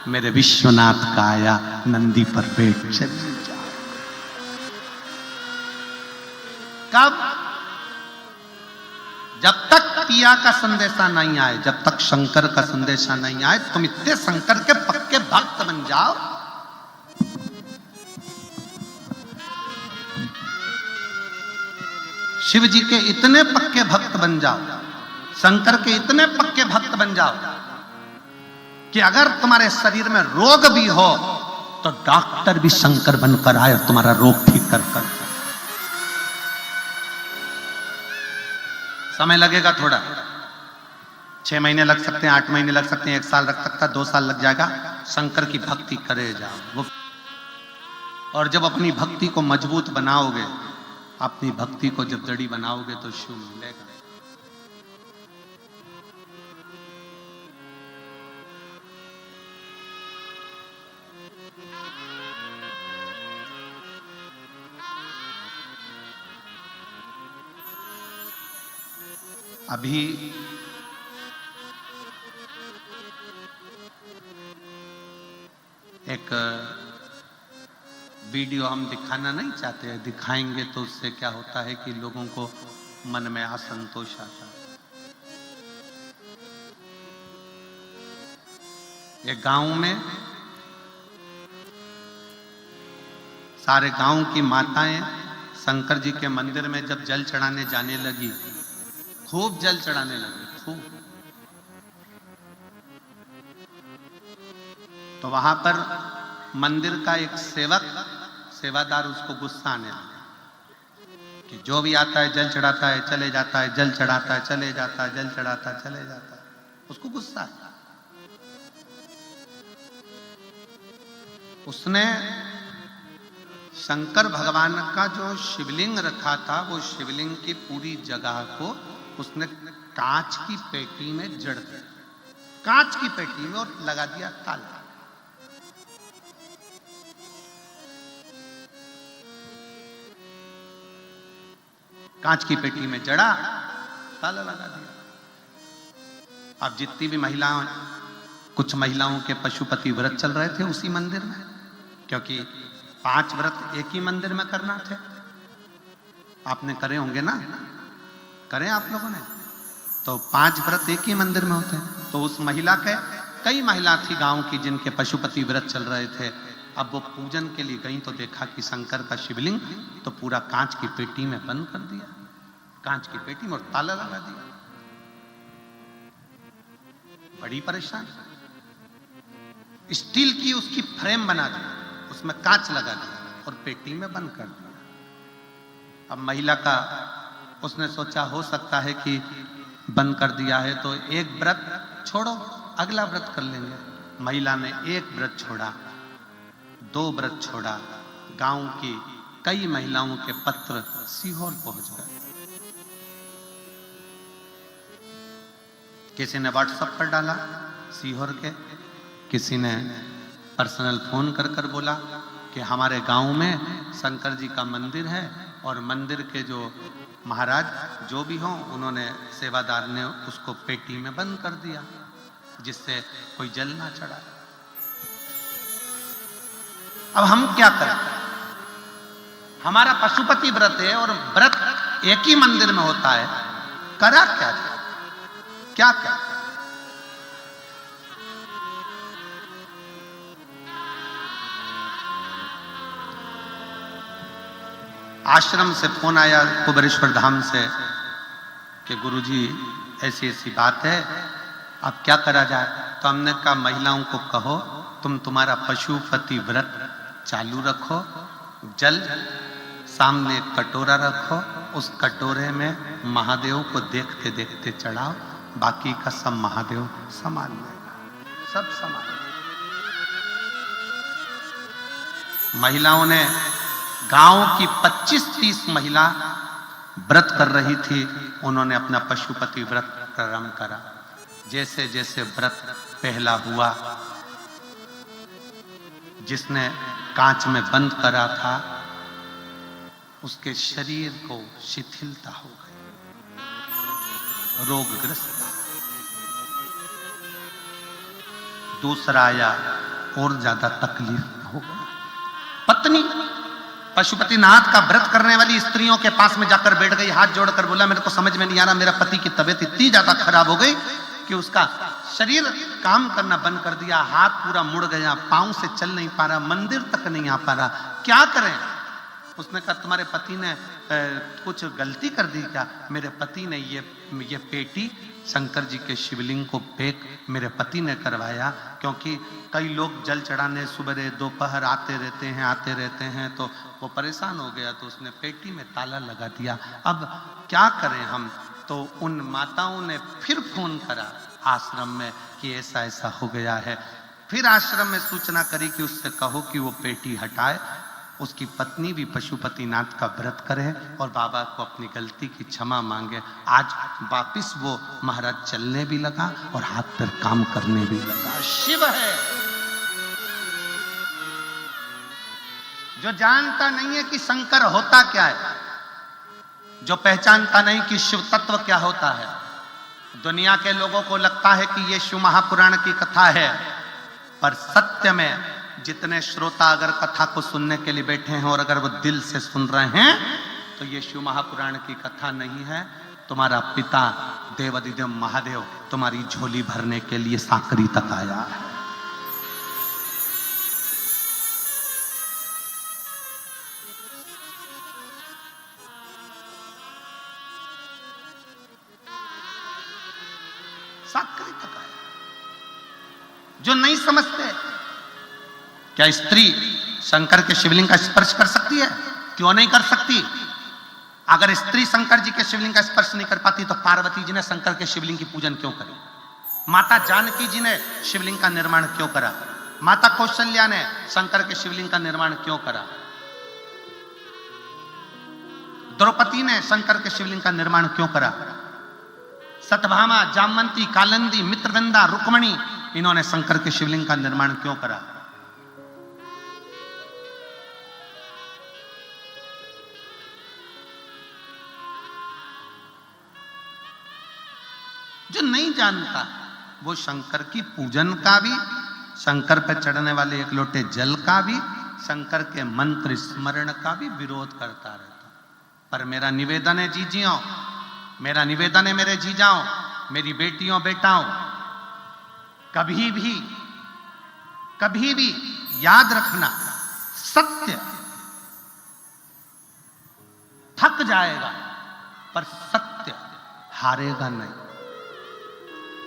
मेरे विश्वनाथ का आया, नंदी पर बैठ चली जा। कब? जब तक पिया का संदेशा नहीं आए, जब तक शंकर का संदेशा नहीं आए, तुम इतने शंकर के पक्के भक्त बन जाओ, शिव जी के इतने पक्के भक्त बन जाओ, शंकर के इतने पक्के भक्त बन जाओ कि अगर तुम्हारे शरीर में रोग भी हो तो डॉक्टर भी शंकर बनकर आए और तुम्हारा रोग ठीक कर। समय लगेगा थोड़ा, 6 महीने लग सकते हैं, 8 महीने लग सकते हैं, 1 साल लग सकता है, 2 साल लग जाएगा। शंकर की भक्ति करे जाओ वो। और जब अपनी भक्ति को मजबूत बनाओगे, अपनी भक्ति को जब जड़ी बनाओगे तो शिव मिलेगा। अभी एक वीडियो हम दिखाना नहीं चाहते हैं, दिखाएंगे तो उससे क्या होता है कि लोगों को मन में असंतोष आता है। एक गांव में सारे गांव की माताएं शंकर जी के मंदिर में जब जल चढ़ाने जाने लगी, खूब जल चढ़ाने लगी, खूब, तो वहां पर मंदिर का एक सेवादार उसको गुस्सा आने लगा कि जो भी आता है जल चढ़ाता है चले जाता है, जल चढ़ाता है चले जाता है, जल चढ़ाता है चले जाता है। उसको गुस्सा है। उसने शंकर भगवान का जो शिवलिंग रखा था, वो शिवलिंग की पूरी जगह को उसने कांच की पेटी में जड़ दिया, कांच की पेटी में, और लगा दिया ताला। कांच की पेटी में जड़ा, ताला लगा दिया। अब जितनी भी महिलाएं, कुछ महिलाओं के पशुपति व्रत चल रहे थे उसी मंदिर में, क्योंकि 5 व्रत एक ही मंदिर में करना थे। आपने करे होंगे ना, करें आप लोगों ने, तो 5 व्रत एक ही मंदिर में होते हैं। तो उस महिला के, कई महिला थी गांव की जिनके पशुपति व्रत चल रहे थे। अब वो पूजन के लिए गई तो देखा कि शंकर का शिवलिंग तो पूरा कांच की पेटी में बंद कर दिया, कांच की पेटी में, और ताला लगा दिया। बड़ी परेशान। स्टील की उसकी फ्रेम बना दी, उसमें कांच लगा दिया और पेटी में बंद कर दिया। अब महिला का, उसने सोचा हो सकता है कि बंद कर दिया है तो एक व्रत छोड़ो, अगला व्रत कर लेंगे। महिला ने एक व्रत छोड़ा, 2 व्रत छोड़ा, गांव की कई महिलाओं के पत्र सीहोर पहुंच गए। किसी ने व्हाट्सएप पर डाला सीहोर के, किसी ने पर्सनल फोन कर कर बोला कि हमारे गांव में शंकर जी का मंदिर है और मंदिर के जो महाराज जो भी हों, उन्होंने, सेवादार ने उसको पेटी में बंद कर दिया जिससे कोई जल ना चढ़ा। अब हम क्या करें? हमारा पशुपति व्रत है और व्रत एक ही मंदिर में होता है, करा क्या जाए? क्या क्या? आश्रम से फोन आया कुबेरेश्वर धाम से कि गुरुजी ऐसी ऐसी बात है, अब क्या करा जाए? तो हमने कहा महिलाओं को कहो तुम तुम्हारा पशुपति व्रत चालू रखो, जल सामने एक कटोरा रखो, उस कटोरे में महादेव को देखते देखते चढ़ाओ, बाकी का सब महादेव संभाल लेगा, सब संभाल। महिलाओं ने, गांव की 25-30 महिला व्रत कर रही थी, उन्होंने अपना पशुपति व्रत प्रारंभ करा। जैसे जैसे व्रत पहला हुआ, जिसने कांच में बंद करा था उसके शरीर को शिथिलता हो गई, रोगग्रस्त। दूसरा आया, और ज्यादा तकलीफ हो गई। पत्नी पशुपतिनाथ का व्रत करने वाली स्त्रियों के पास में जाकर बैठ गई, हाथ जोड़कर बोला मेरे को समझ में नहीं आ रहा, मेरा पति की तबीयत इतनी ज्यादा खराब हो गई कि उसका शरीर काम करना बंद कर दिया, हाथ पूरा मुड़ गया, पांव से चल नहीं पा रहा, मंदिर तक नहीं आ पा रहा, क्या करें? उसने कहा तुम्हारे पति ने कुछ गलती कर दी क्या? मेरे पति ने ये पेटी शंकर जी के शिवलिंग को पैक मेरे पति ने करवाया, क्योंकि कई लोग जल चढ़ाने सुबह दोपहर आते रहते हैं तो वो परेशान हो गया, तो उसने पेटी में ताला लगा दिया। अब क्या करें हम? तो उन माताओं ने फिर फोन करा आश्रम में कि ऐसा ऐसा हो गया है। फिर आश्रम में सूचना करी कि उससे कहो कि वो पेटी हटाए, उसकी पत्नी भी पशुपतिनाथ का व्रत करे और बाबा को अपनी गलती की क्षमा मांगे। आज वापिस वो महाराज चलने भी लगा और हाथ पर काम करने भी लगा। शिव है जो जानता नहीं है कि शंकर होता क्या है, जो पहचानता नहीं कि शिव तत्व क्या होता है। दुनिया के लोगों को लगता है कि ये शिव महापुराण की कथा है, पर सत्य में जितने श्रोता अगर कथा को सुनने के लिए बैठे हैं और अगर वो दिल से सुन रहे हैं तो ये शिव महापुराण की कथा नहीं है। तुम्हारा पिता देवाधिदेव महादेव तुम्हारी झोली भरने के लिए साकरी तक आया है। साकरी तक आया। जो नहीं समझते, क्या स्त्री शंकर के शिवलिंग का स्पर्श कर सकती है? क्यों नहीं कर सकती? अगर स्त्री शंकर जी के शिवलिंग का स्पर्श नहीं कर पाती तो पार्वती जी ने शंकर के शिवलिंग की पूजन क्यों करी? माता जानकी जी ने शिवलिंग का निर्माण क्यों करा? माता कौशल्या ने शंकर के शिवलिंग का निर्माण क्यों करा? द्रौपदी ने शंकर के शिवलिंग का निर्माण क्यों करा? सतभामा, जामवंती, कालिंदी, मित्रविंदा, रुक्मणी, इन्होंने शंकर के शिवलिंग का निर्माण क्यों करा? जो नहीं जानता वो शंकर की पूजन का भी, शंकर पर चढ़ने वाले एक लोटे जल का भी, शंकर के मंत्र स्मरण का भी विरोध करता रहता। पर मेरा निवेदन है जीजियों, मेरा निवेदन है मेरे जीजाओं, मेरी बेटियों बेटाओं, कभी भी याद रखना, सत्य थक जाएगा पर सत्य हारेगा नहीं।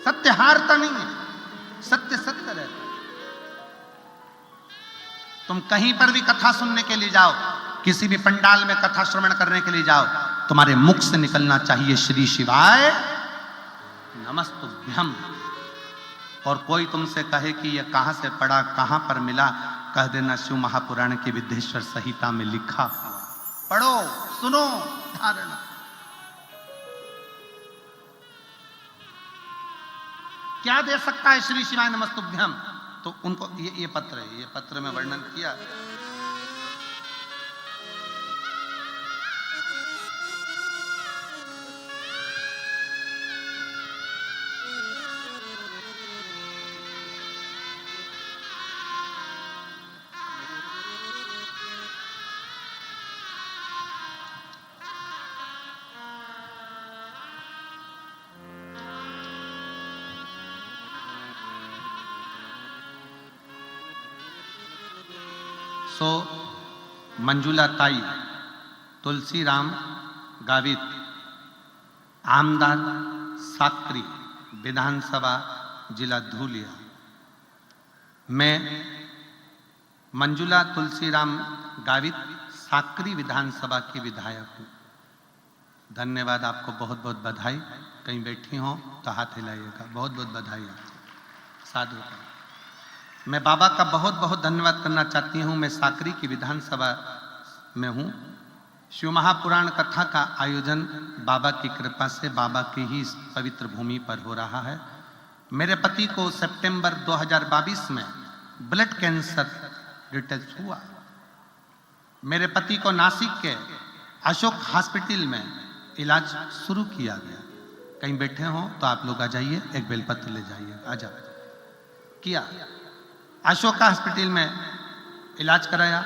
सत्य हारता नहीं है, सत्य सत्य रहता है। तुम कहीं पर भी कथा सुनने के लिए जाओ, किसी भी पंडाल में कथा श्रवण करने के लिए जाओ, तुम्हारे मुख से निकलना चाहिए श्री शिवाय नमस्तुभ्यम। और कोई तुमसे कहे कि यह कहां से पढ़ा, कहां पर मिला, कह देना शिव महापुराण की विद्येश्वर संहिता में लिखा हुआ। पढ़ो, सुनो, धारणा। क्या दे सकता है श्री शिवाय नमस्तुभ्यम? तो उनको ये पत्र है, ये पत्र में वर्णन किया। सो मंजुला ताई, तुलसी राम गावित, आमदार साकरी, विधानसभा जिला धूलिया। मैं मंजुला तुलसीराम गावित साकरी विधानसभा की विधायक हूँ। धन्यवाद, आपको बहुत बहुत बधाई। कहीं बैठी हो तो हाथ हिलाइएगा। बहुत बहुत बधाई आपको। साधु मैं बाबा का बहुत बहुत धन्यवाद करना चाहती हूँ। मैं साकरी की विधानसभा में हूँ। शिव महापुराण कथा का आयोजन बाबा की कृपा से, बाबा की ही इस पवित्र भूमि पर हो रहा है। मेरे पति को सितंबर 2022 में ब्लड कैंसर डिटेक्ट हुआ। मेरे पति को नासिक के अशोक हॉस्पिटल में इलाज शुरू किया गया। कहीं बैठे हो तो आप लोग आ जाइए, एक बेलपत्र ले जाइए। आ जाओ। किया अशोका हॉस्पिटल में इलाज कराया।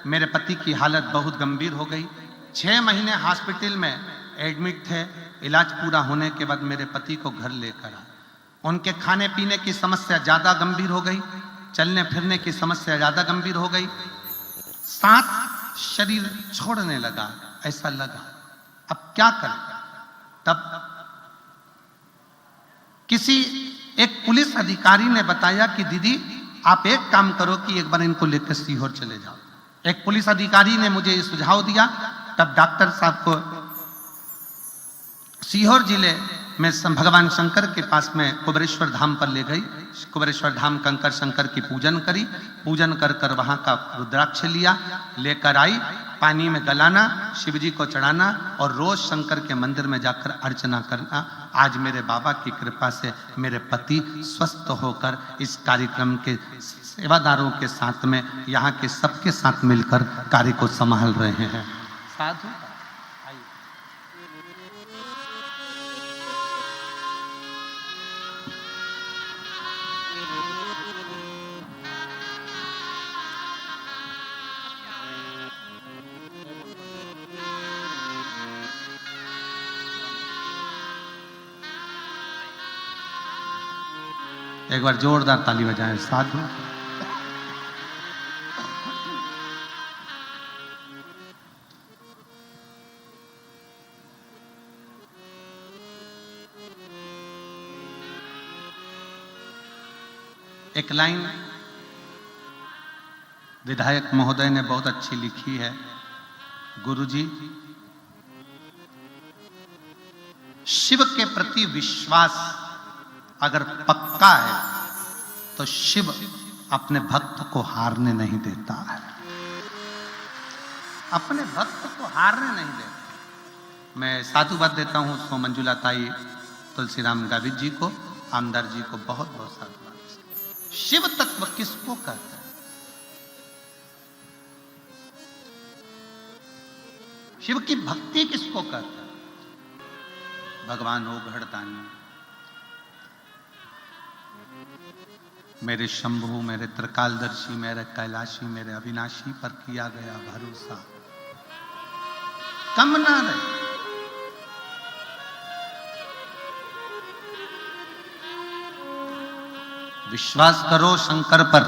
मेरे पति की हालत बहुत गंभीर हो गई। 6 महीने हॉस्पिटल में एडमिट थे। इलाज पूरा होने के बाद मेरे पति को घर लेकर आए। उनके खाने पीने की समस्या ज़्यादा गंभीर हो गई, चलने फिरने की समस्या ज़्यादा गंभीर हो गई, साथ शरीर छोड़ने लगा। ऐसा लगा अब क्या करें। तब किसी एक पुलिस अधिकारी ने बताया कि दीदी आप एक काम करो कि एक बार इनको लेकर सीहोर चले जाओ। एक पुलिस अधिकारी ने मुझे ये सुझाव दिया। तब डॉक्टर साहब को सीहोर जिले में भगवान शंकर के पास में कुबेरेश्वर धाम पर ले गई। कुबेरेश्वर धाम कंकर शंकर की पूजन करी। पूजन कर कर वहां का रुद्राक्ष लिया, लेकर आई। पानी में गलाना, शिवजी को चढ़ाना और रोज शंकर के मंदिर में जाकर अर्चना करना। आज मेरे बाबा की कृपा से मेरे पति स्वस्थ होकर इस कार्यक्रम के सेवादारों के साथ में, यहाँ के सबके साथ मिलकर कार्य को संभाल रहे हैं। साधु एक बार जोरदार ताली बजाएं। साधु एक लाइन विधायक महोदय ने बहुत अच्छी लिखी है। गुरुजी, शिव के प्रति विश्वास अगर पक्का है तो शिव अपने भक्त को हारने नहीं देता है। अपने भक्त को हारने नहीं देता। मैं साधुवाद देता हूं सो मंजुला ताई, तुलसीराम गावित जी को, आमदार जी को बहुत बहुत साधुवाद। शिव तत्व किसको कहते हैं? शिव की भक्ति किसको कहते हैं? भगवान ओघड़दानी, मेरे शंभु, मेरे त्रिकालदर्शी, मेरे कैलाशी, मेरे अविनाशी पर किया गया भरोसा कम ना रहे। विश्वास करो शंकर पर,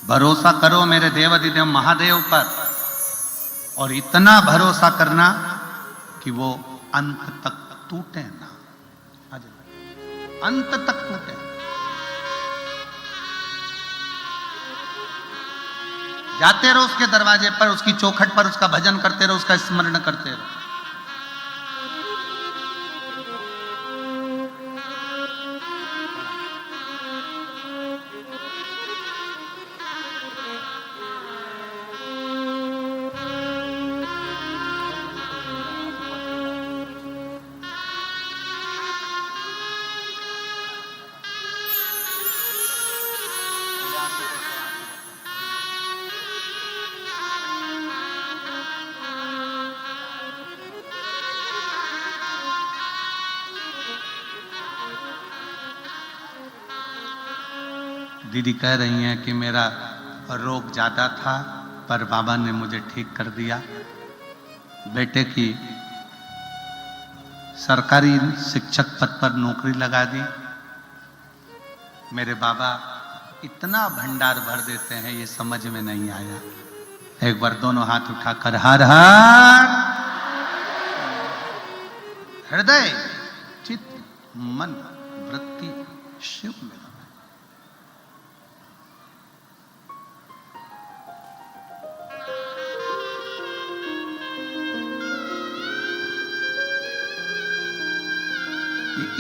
भरोसा करो मेरे देवाधिदेव महादेव पर, और इतना भरोसा करना कि वो अंत तक टूटे ना, अंत तक टूटे। जाते रहो उसके दरवाजे पर, उसकी चौखट पर, उसका भजन करते रहो, उसका स्मरण करते रहो। दीदी कह रही हैं कि मेरा रोग ज्यादा था पर बाबा ने मुझे ठीक कर दिया। बेटे की सरकारी शिक्षक पद पर नौकरी लगा दी। मेरे बाबा इतना भंडार भर देते हैं ये समझ में नहीं आया। एक बार दोनों हाथ उठाकर हर हर हृदय चित्त मन वृत्ति शिव में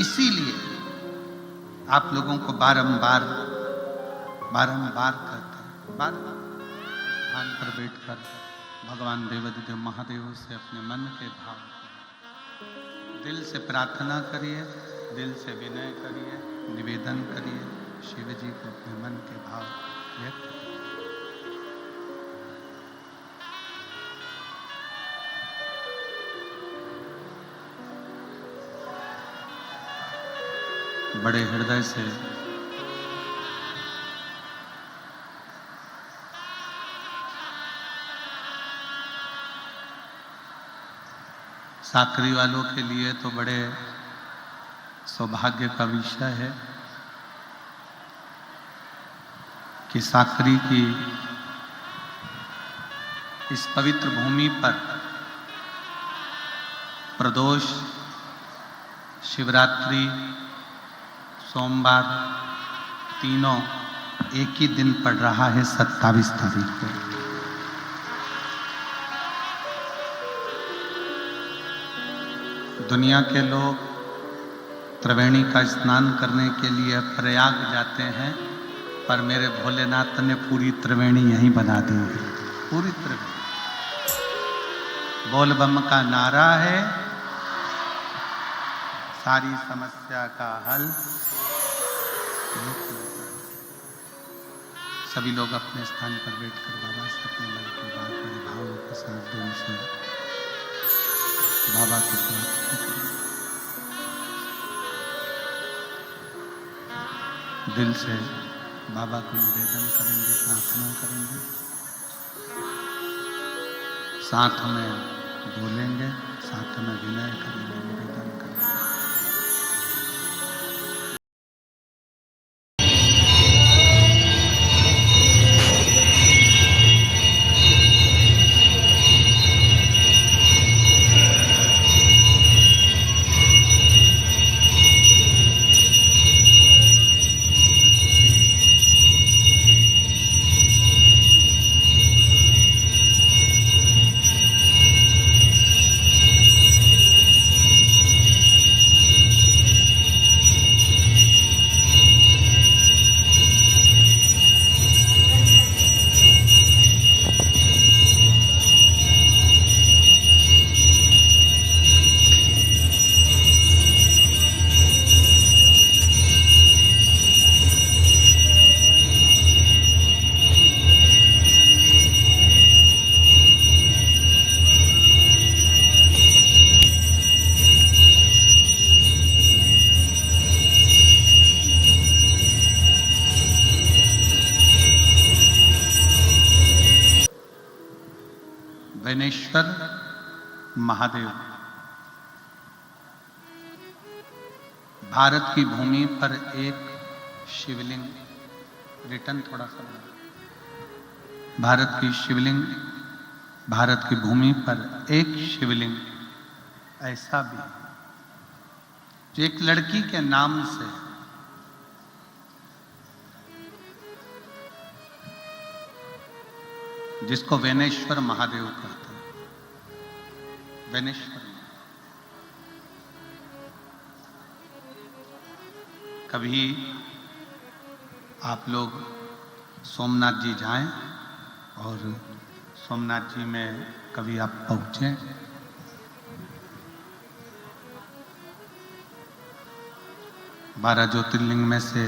इसीलिए आप लोगों को बारंबार कहते हैं, बार ध्यान पर बैठकर भगवान देवाधिदेव महादेव से अपने मन के भाव दिल से प्रार्थना करिए, दिल से विनय करिए, निवेदन करिए, शिव जी को अपने मन के भाव व्यक्त करिए। बड़े हृदय से साकरी वालों के लिए तो बड़े सौभाग्य का विषय है कि साकरी की इस पवित्र भूमि पर प्रदोष, शिवरात्रि, सोमवार तीनों एक ही दिन पड़ रहा है, 27 तारीख को। दुनिया के लोग त्रिवेणी का स्नान करने के लिए प्रयाग जाते हैं, पर मेरे भोलेनाथ ने पूरी त्रिवेणी यहीं बना दी है। पूरी त्रिवेणी बोल बम का नारा है, सारी समस्या का हल। सभी लोग अपने स्थान पर बैठकर बाबा से अपने मन की बात बड़े भावों के साथ दिल से बाबा को प्रार्थना करें। दिल से बाबा को निवेदन करेंगे, प्रार्थना करेंगे, साथ में बोलेंगे, साथ में विनय करेंगे, निवेदन करेंगे। बेनेश्वर महादेव भारत की भूमि पर एक शिवलिंग, रिटर्न थोड़ा सा, भारत की शिवलिंग, भारत की भूमि पर एक शिवलिंग ऐसा भी जो एक लड़की के नाम से जिसको वेनेश्वर महादेव कहते हैं। वेनेश्वर कभी आप लोग सोमनाथ जी जाएं और सोमनाथ जी में कभी आप पहुंचे, 12 ज्योतिर्लिंग में से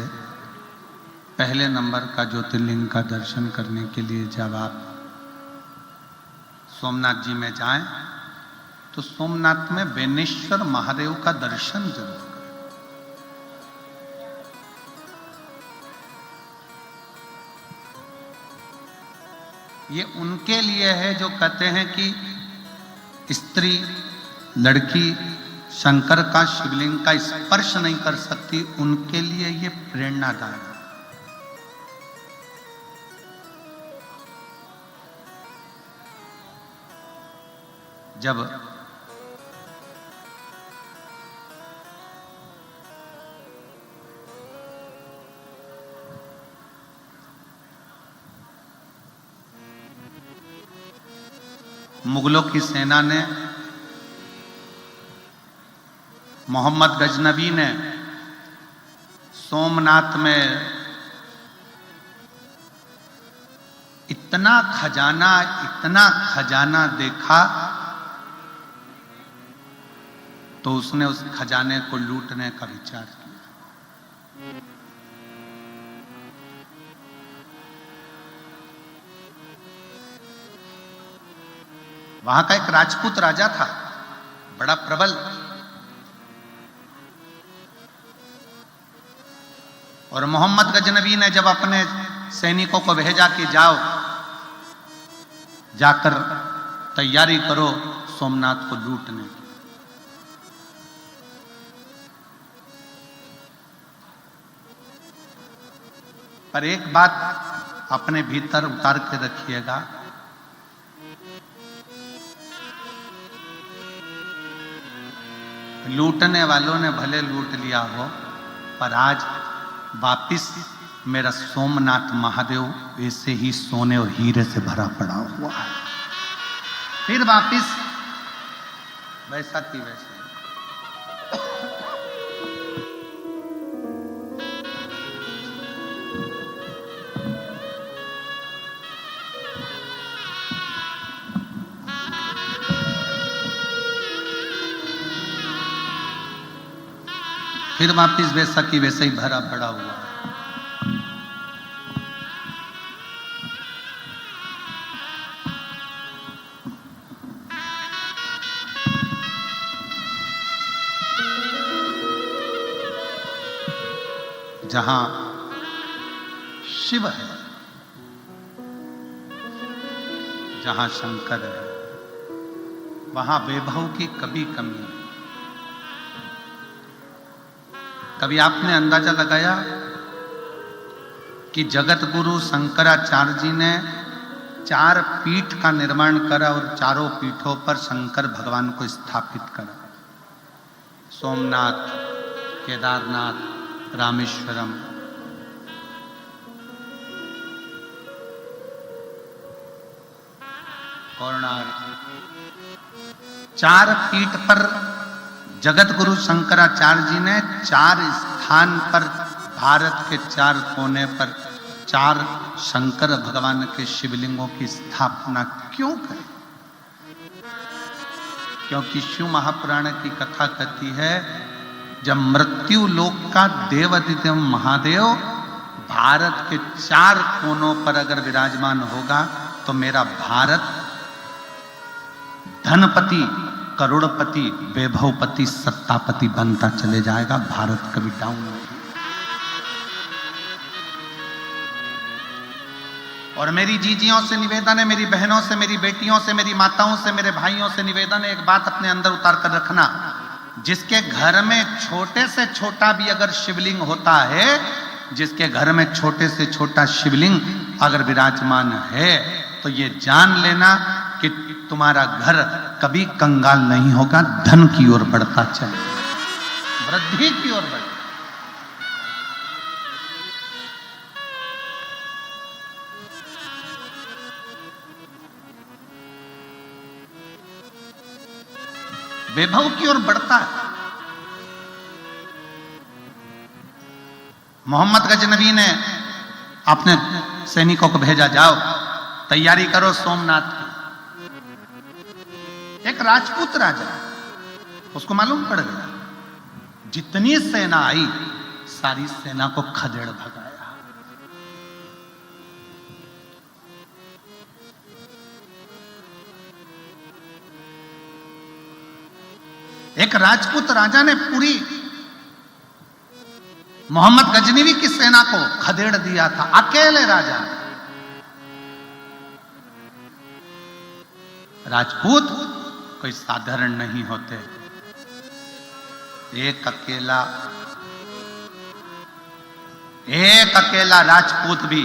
पहले नंबर का ज्योतिर्लिंग का दर्शन करने के लिए जब आप सोमनाथ जी में जाएं तो सोमनाथ में बेनेश्वर महादेव का दर्शन जरूर करें। ये उनके लिए है जो कहते हैं कि स्त्री, लड़की शंकर का शिवलिंग का स्पर्श नहीं कर सकती, उनके लिए ये प्रेरणादायक है। जब मुगलों की सेना ने, मोहम्मद गजनबी ने सोमनाथ में इतना खजाना देखा तो उसने उस खजाने को लूटने का विचार किया। वहां का एक राजपूत राजा था, बड़ा प्रबल, और मोहम्मद गजनबी ने जब अपने सैनिकों को भेजा कि जाओ, जाकर तैयारी करो सोमनाथ को लूटने की। पर एक बात अपने भीतर उतार के रखिएगा, लूटने वालों ने भले लूट लिया हो, पर आज वापिस मेरा सोमनाथ महादेव वैसे ही सोने और हीरे से भरा पड़ा हुआ है। फिर वापिस वैसा की वैसा। फिर वापिस वैसा की वैसा ही भरा पड़ा हुआ है। जहां शिव है, जहां शंकर है, वहां वैभव की कभी कमी नहीं। कभी आपने अंदाजा लगाया कि जगत गुरु शंकराचार्य जी ने 4 पीठ का निर्माण करा और चारों पीठों पर शंकर भगवान को स्थापित करा। सोमनाथ, केदारनाथ, रामेश्वरम। कोणार्क, 4 पीठ पर जगत गुरु शंकराचार्य जी ने 4 स्थान पर, भारत के 4 कोने पर 4 शंकर भगवान के शिवलिंगों की स्थापना क्यों करी? क्योंकि शिव महापुराण की कथा कहती है, जब मृत्यु लोक का देवादिदेव महादेव भारत के 4 कोनों पर अगर विराजमान होगा तो मेरा भारत धनपति, करोड़पति, वैभवपति, सत्तापति बनता चले जाएगा। भारत कभी डाउन नहीं। और मेरी जीजियों से निवेदन है, मेरी बहनों से, मेरी बेटियों से, मेरी माताओं से, मेरे भाइयों से निवेदन है, एक बात अपने अंदर उतार कर रखना, जिसके घर में छोटे से छोटा भी अगर शिवलिंग होता है, जिसके घर में छोटे से छोटा शिवलिंग अगर विराजमान है, तो ये जान लेना कि तुम्हारा घर कभी कंगाल नहीं होगा, धन की ओर बढ़ता चलेगा, वृद्धि की ओर बढ़ेगा। वैभव की ओर बढ़ता है। मोहम्मद गजनबी ने अपने सैनिकों को भेजा, जाओ तैयारी करो सोमनाथ की। एक राजपूत राजा, उसको मालूम पड़ गया जितनी सेना आई सारी सेना को खदेड़ भगाया। एक राजपूत राजा ने पूरी मोहम्मद गजनबी की सेना को खदेड़ दिया था, अकेले राजा। राजपूत कोई साधारण नहीं होते। एक अकेला राजपूत भी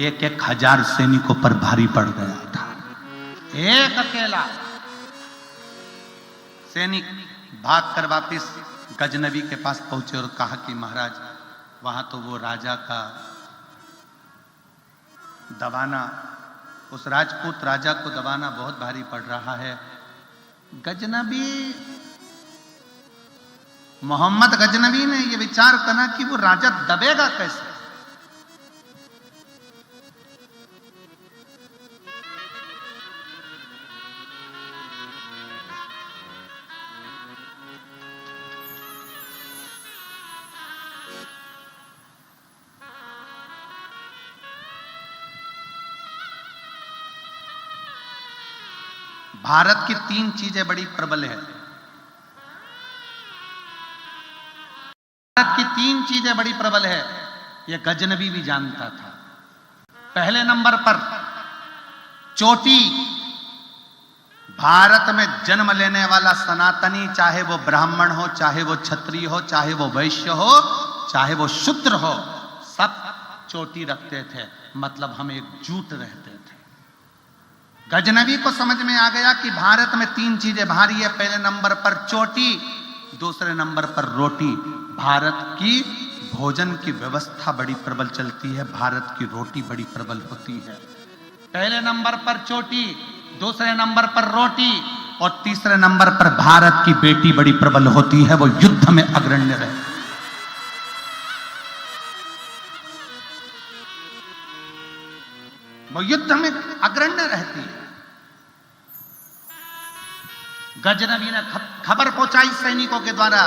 1,000 सैनिकों पर भारी पड़ गया था। एक अकेला सैनिक भागकर वापिस गजनबी के पास पहुंचे और कहा कि महाराज, वहां तो वो राजा का दबाना, उस राजपूत राजा को दबाना बहुत भारी पड़ रहा है। गजनबी, मोहम्मद गजनबी ने यह विचार करा कि वो राजा दबेगा कैसे। भारत की 3 चीजें बड़ी प्रबल है। भारत की 3 चीजें बड़ी प्रबल है, यह गजनबी भी जानता था। पहले नंबर पर चोटी। भारत में जन्म लेने वाला सनातनी, चाहे वो ब्राह्मण हो, चाहे वो क्षत्रिय हो, चाहे वो वैश्य हो, चाहे वो शूद्र हो, सब चोटी रखते थे, मतलब हम एकजुट रहते थे। गजनबी को समझ में आ गया कि भारत में 3 चीजें भारी है। पहले नंबर पर चोटी, दूसरे नंबर पर रोटी। भारत की भोजन की व्यवस्था बड़ी प्रबल चलती है, भारत की रोटी बड़ी प्रबल होती है। पहले नंबर पर चोटी, दूसरे नंबर पर रोटी और तीसरे नंबर पर भारत की बेटी बड़ी प्रबल होती है, वो युद्ध में अग्रण्य रहती है। वो युद्ध में अग्रण्य रहती है। गजनबी ने खबर पहुंचाई सैनिकों के द्वारा,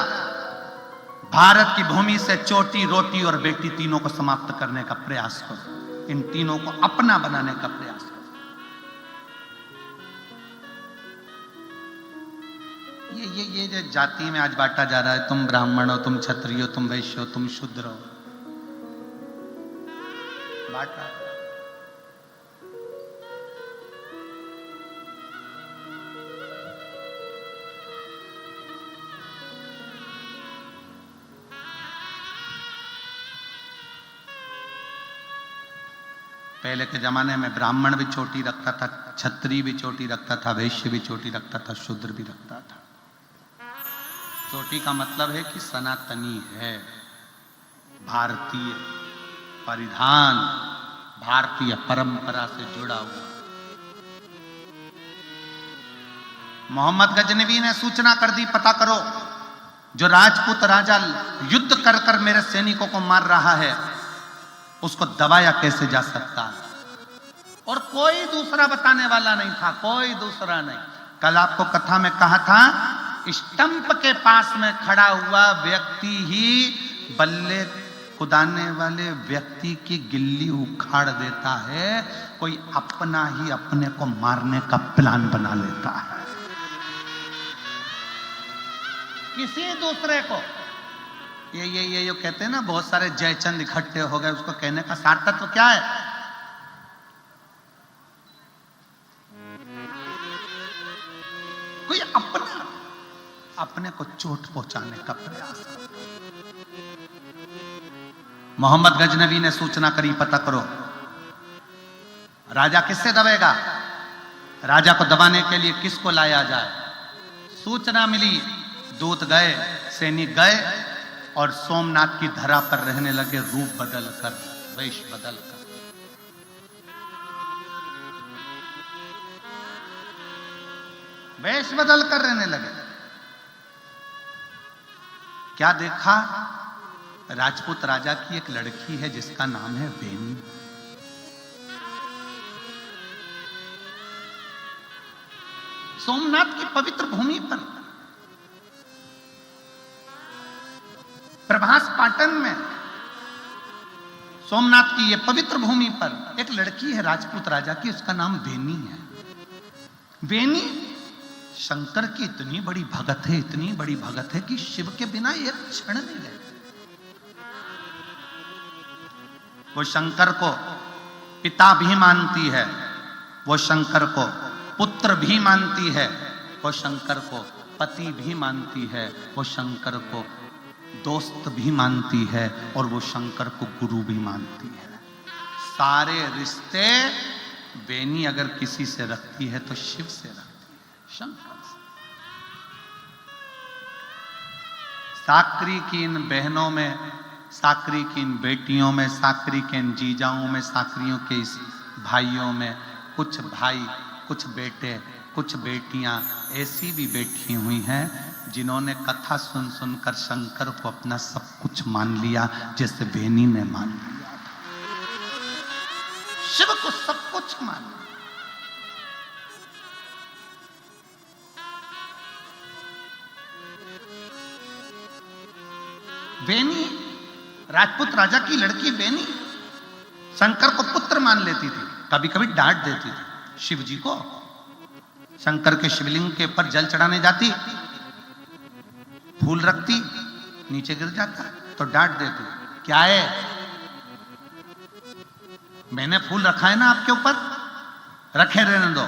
भारत की भूमि से चोटी, रोटी और बेटी तीनों को समाप्त करने का प्रयास करो, इन तीनों को अपना बनाने का प्रयास करो। ये जो जाति में आज बांटा जा रहा है, तुम ब्राह्मण हो, तुम क्षत्रिय हो, तुम वैश्य हो, तुम शूद्र हो, बांटा। पहले के जमाने में ब्राह्मण भी चोटी रखता था, क्षत्रिय भी चोटी रखता था, वैश्य भी चोटी रखता था, शूद्र भी रखता था। चोटी का मतलब है कि सनातनी है, भारतीय परिधान, भारतीय परंपरा से जुड़ा हुआ। मोहम्मद गजनबी ने सूचना कर दी, पता करो जो राजपूत राजा युद्ध कर कर मेरे सैनिकों को मार रहा है, उसको दबाया कैसे जा सकता है। और कोई दूसरा बताने वाला नहीं था, कोई दूसरा नहीं। कल आपको कथा में कहा था, स्टंप के पास में खड़ा हुआ व्यक्ति ही बल्ले कुदाने वाले व्यक्ति की गिल्ली उखाड़ देता है, कोई अपना ही अपने को मारने का प्लान बना लेता है। किसी दूसरे को ये कहते हैं ना, बहुत सारे जयचंद इकट्ठे हो गए, उसको कहने का सार्थक तो क्या है को चोट पहुंचाने का प्रयास करता है। मोहम्मद गजनवी ने सूचना करी, पता करो राजा किससे दबेगा, राजा को दबाने के लिए किसको लाया जाए। सूचना मिली, दूत गए, सैनिक गए और सोमनाथ की धरा पर रहने लगे, रूप बदलकर, वेश बदलकर। वेश बदलकर रहने लगे। क्या देखा, राजपूत राजा की एक लड़की है जिसका नाम है बेनी। सोमनाथ की पवित्र भूमि पर, प्रभास पाटन में, सोमनाथ की यह पवित्र भूमि पर एक लड़की है राजपूत राजा की, उसका नाम बेनी है। बेनी शंकर की इतनी बड़ी भगत है, इतनी बड़ी भगत है कि शिव के बिना एक क्षण नहीं रहती। वो शंकर को पिता भी मानती है, वो शंकर को पुत्र भी मानती है, वो शंकर को पति भी मानती है, वो शंकर को दोस्त भी मानती है और वो शंकर को गुरु भी मानती है। सारे रिश्ते बेनी अगर किसी से रखती है तो शिव से रखती है, शंकर से। साकरी की इन बहनों में, साकरी की इन बेटियों में, साकरी के इन जीजाओं में, साकरियों के इस भाइयों में, कुछ भाई, कुछ बेटे, कुछ बेटियां ऐसी भी बैठी हुई हैं जिन्होंने कथा सुन सुनकर शंकर को अपना सब कुछ मान लिया, जैसे बेनी ने मान लिया। शिव को सब कुछ मान लिया। बेनी, राजपूत राजा की लड़की बेनी शंकर को पुत्र मान लेती थी, कभी कभी डांट देती थी शिव जी को। शंकर के शिवलिंग के ऊपर जल चढ़ाने जाती, फूल रखती, नीचे गिर जाता तो डांट देती, क्या है, मैंने फूल रखा है ना आपके ऊपर, रखे रहने दो,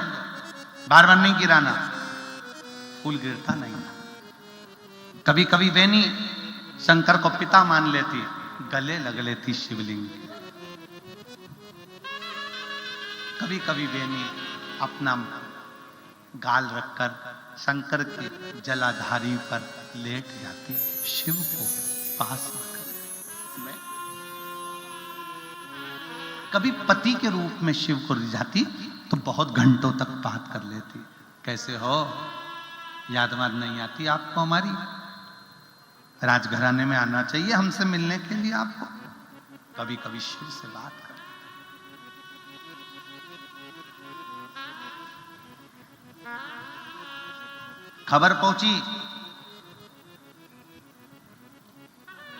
बार बार नहीं गिराना। फूल गिरता नहीं। कभी कभी बेनी शंकर को पिता मान लेती, गले लग लेती शिवलिंग के। कभी कभी बेनी अपना गाल रखकर शंकर के जलाधारी पर लेट जाती, शिव को पास आकर। कभी पति के रूप में शिव को रिझाती तो बहुत घंटों तक बात कर लेती, कैसे हो, याद वाद नहीं आती आपको हमारी, राजघराने में आना चाहिए हमसे मिलने के लिए आपको। कभी कभी शिव से बात कर। खबर पहुंची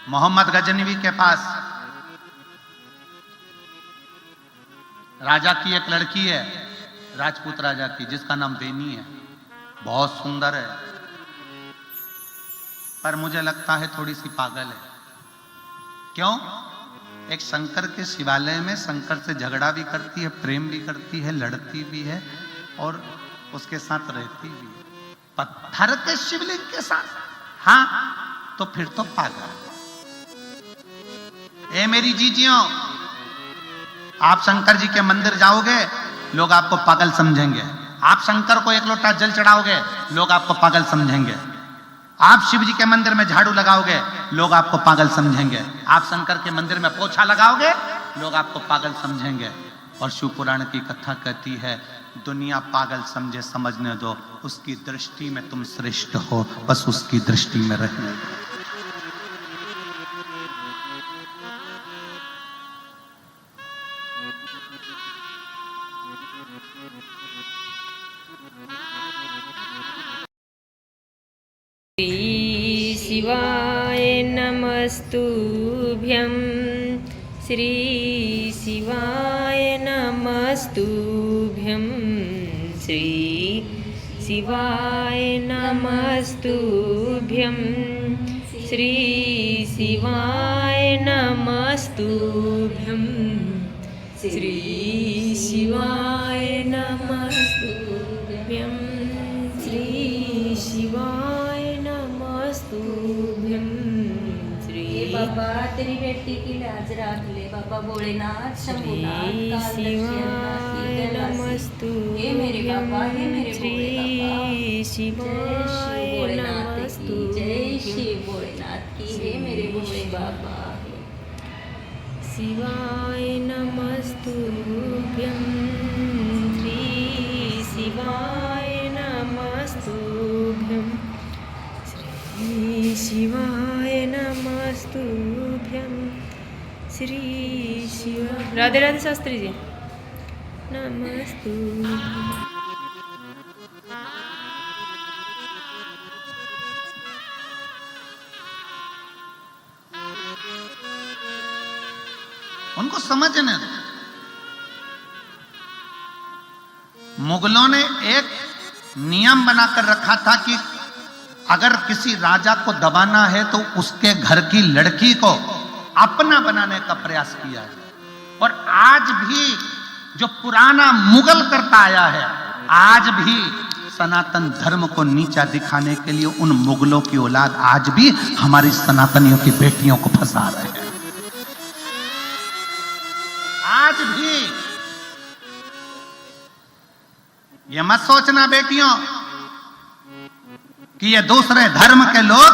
मोहम्मद गजनवी के पास, राजा की एक लड़की है, राजपूत राजा की, जिसका नाम बेनी है, बहुत सुंदर है, पर मुझे लगता है थोड़ी सी पागल है। क्यों? एक शंकर के शिवालय में शंकर से झगड़ा भी करती है, प्रेम भी करती है, लड़ती भी है और उसके साथ रहती भी है, पत्थर के शिवलिंग के साथ। हाँ, तो फिर तो पागल। ए मेरी जीजियों, आप शंकर जी के मंदिर जाओगे, लोग आपको पागल समझेंगे। आप शंकर को एक लोटा जल चढ़ाओगे, लोग आपको पागल समझेंगे। आप शिव जी के मंदिर में झाड़ू लगाओगे, लोग आपको पागल समझेंगे। आप शंकर के मंदिर में पोछा लगाओगे, लोग आपको पागल समझेंगे। और शिव पुराण की कथा कहती है, दुनिया पागल समझे, समझने दो, उसकी दृष्टि में तुम श्रेष्ठ हो, बस उसकी दृष्टि में रहने दो। श्री शिवाय नमस्तुभ्यं, श्री शिवाय नमस्तुभ्यं, श्री शिवाय नमस्तुभ्यं, श्री शिवाय नमस्तुभ्यं, श्री शिवाय नमस्तुभ्यं, श्री शिवाय नमस्तुभ्यं, बाबा तेरी बेटी की लाज रख ले बाबा भोलेनाथ शंभुनाथ कालदर्शी नमस्तु हे मेरे बाबा हे मेरे भोले बाबा जय श्री भोलेनाथ की जय श्री भोलेनाथ की हे मेरे भोले बाबा शिवाय नमस्तुभ्यं श्री शिवाय नमस्तुभ्यं श्री शिवाय नमस्तुभ्यं श्री शिवाय राधे राधे शास्त्री जी नमस्तुभ्यं उनको समझने दो। मुगलों ने एक नियम बनाकर रखा था कि अगर किसी राजा को दबाना है तो उसके घर की लड़की को अपना बनाने का प्रयास किया है। और आज भी जो पुराना मुगल करता आया है, आज भी सनातन धर्म को नीचा दिखाने के लिए उन मुगलों की औलाद आज भी हमारी सनातनियों की बेटियों को फंसा रहे हैं। आज भी ये मत सोचना बेटियों कि ये दूसरे धर्म के लोग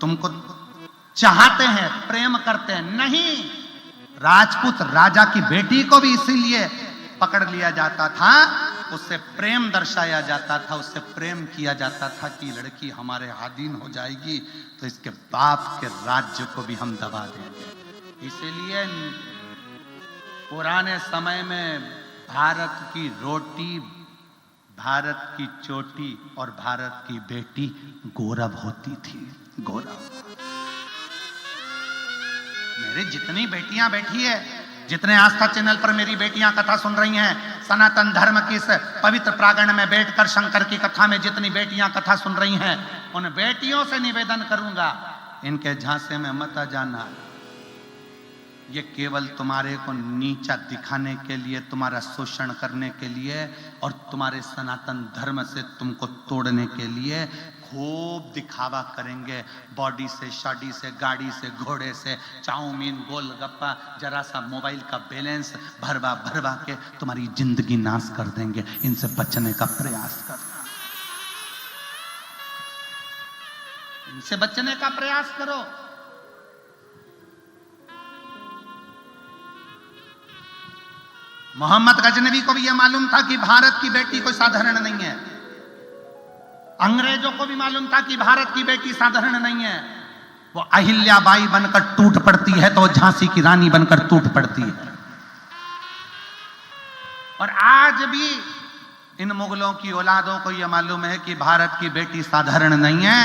तुमको चाहते हैं, प्रेम करते हैं। नहीं, राजपूत राजा की बेटी को भी इसीलिए पकड़ लिया जाता था, उससे प्रेम दर्शाया जाता था, उससे प्रेम किया जाता था कि लड़की हमारे अधीन हो जाएगी तो इसके बाप के राज्य को भी हम दबा देंगे। इसीलिए पुराने समय में भारत की रोटी, भारत की चोटी और भारत की बेटी गौरव होती थी। गौरव। मेरी जितनी बेटियां बैठी है, जितने आस्था चैनल पर मेरी बेटियां कथा सुन रही हैं, सनातन धर्म की इस पवित्र प्रांगण में बैठकर शंकर की कथा में जितनी बेटियां कथा सुन रही हैं, उन बेटियों से निवेदन करूंगा, इनके झांसे में मत आ जाना। ये केवल तुम्हारे को नीचा दिखाने के लिए, तुम्हारा शोषण करने के लिए और तुम्हारे सनातन धर्म से तुमको तोड़ने के लिए खूब दिखावा करेंगे। बॉडी से, शादी से, गाड़ी से, घोड़े से, चाउमीन, गोलगप्पा, जरा सा मोबाइल का बैलेंस भरवा भरवा के तुम्हारी जिंदगी नाश कर देंगे। इनसे बचने का प्रयास करना, इनसे बचने का प्रयास करो। मोहम्मद गजनवी को भी यह मालूम था कि भारत की बेटी कोई साधारण नहीं है। अंग्रेजों को भी मालूम था कि भारत की बेटी साधारण नहीं है। वो अहिल्याबाई बनकर टूट पड़ती है तो झांसी की रानी बनकर टूट पड़ती है। और आज भी इन मुगलों की औलादों को यह मालूम है कि भारत की बेटी साधारण नहीं है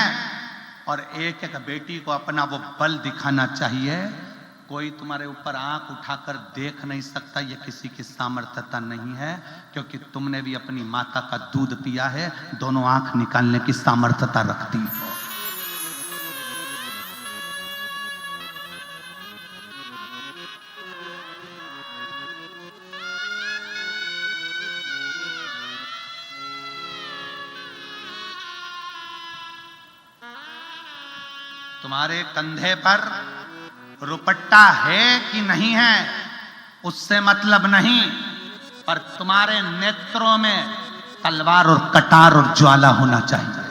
और एक एक बेटी को अपना वो बल दिखाना चाहिए। कोई तुम्हारे ऊपर आंख उठाकर देख नहीं सकता, ये किसी की सामर्थ्यता नहीं है, क्योंकि तुमने भी अपनी माता का दूध पिया है, दोनों आंख निकालने की सामर्थ्यता रखती हो। तुम्हारे कंधे पर रुपट्टा है कि नहीं है उससे मतलब नहीं, पर तुम्हारे नेत्रों में तलवार और कटार और ज्वाला होना चाहिए।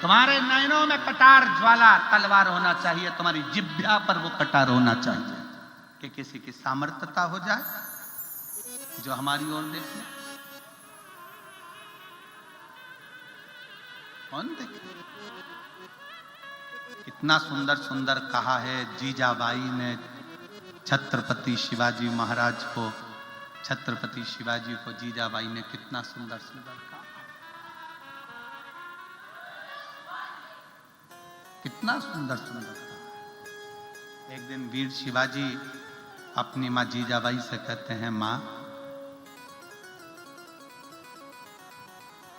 तुम्हारे नयनों में कटार, ज्वाला, तलवार होना चाहिए। तुम्हारी जिह्वा पर वो कटार होना चाहिए कि किसी की सामर्थ्यता हो जाए जो हमारी ओर देखे। कौन देखे? इतना सुंदर सुंदर कहा है जीजाबाई ने छत्रपति शिवाजी महाराज को, छत्रपति शिवाजी को जीजाबाई ने कितना सुंदर सुंदर कहा, कितना सुंदर सुंदर कहा। एक दिन वीर शिवाजी अपनी मां जीजाबाई से कहते हैं, मां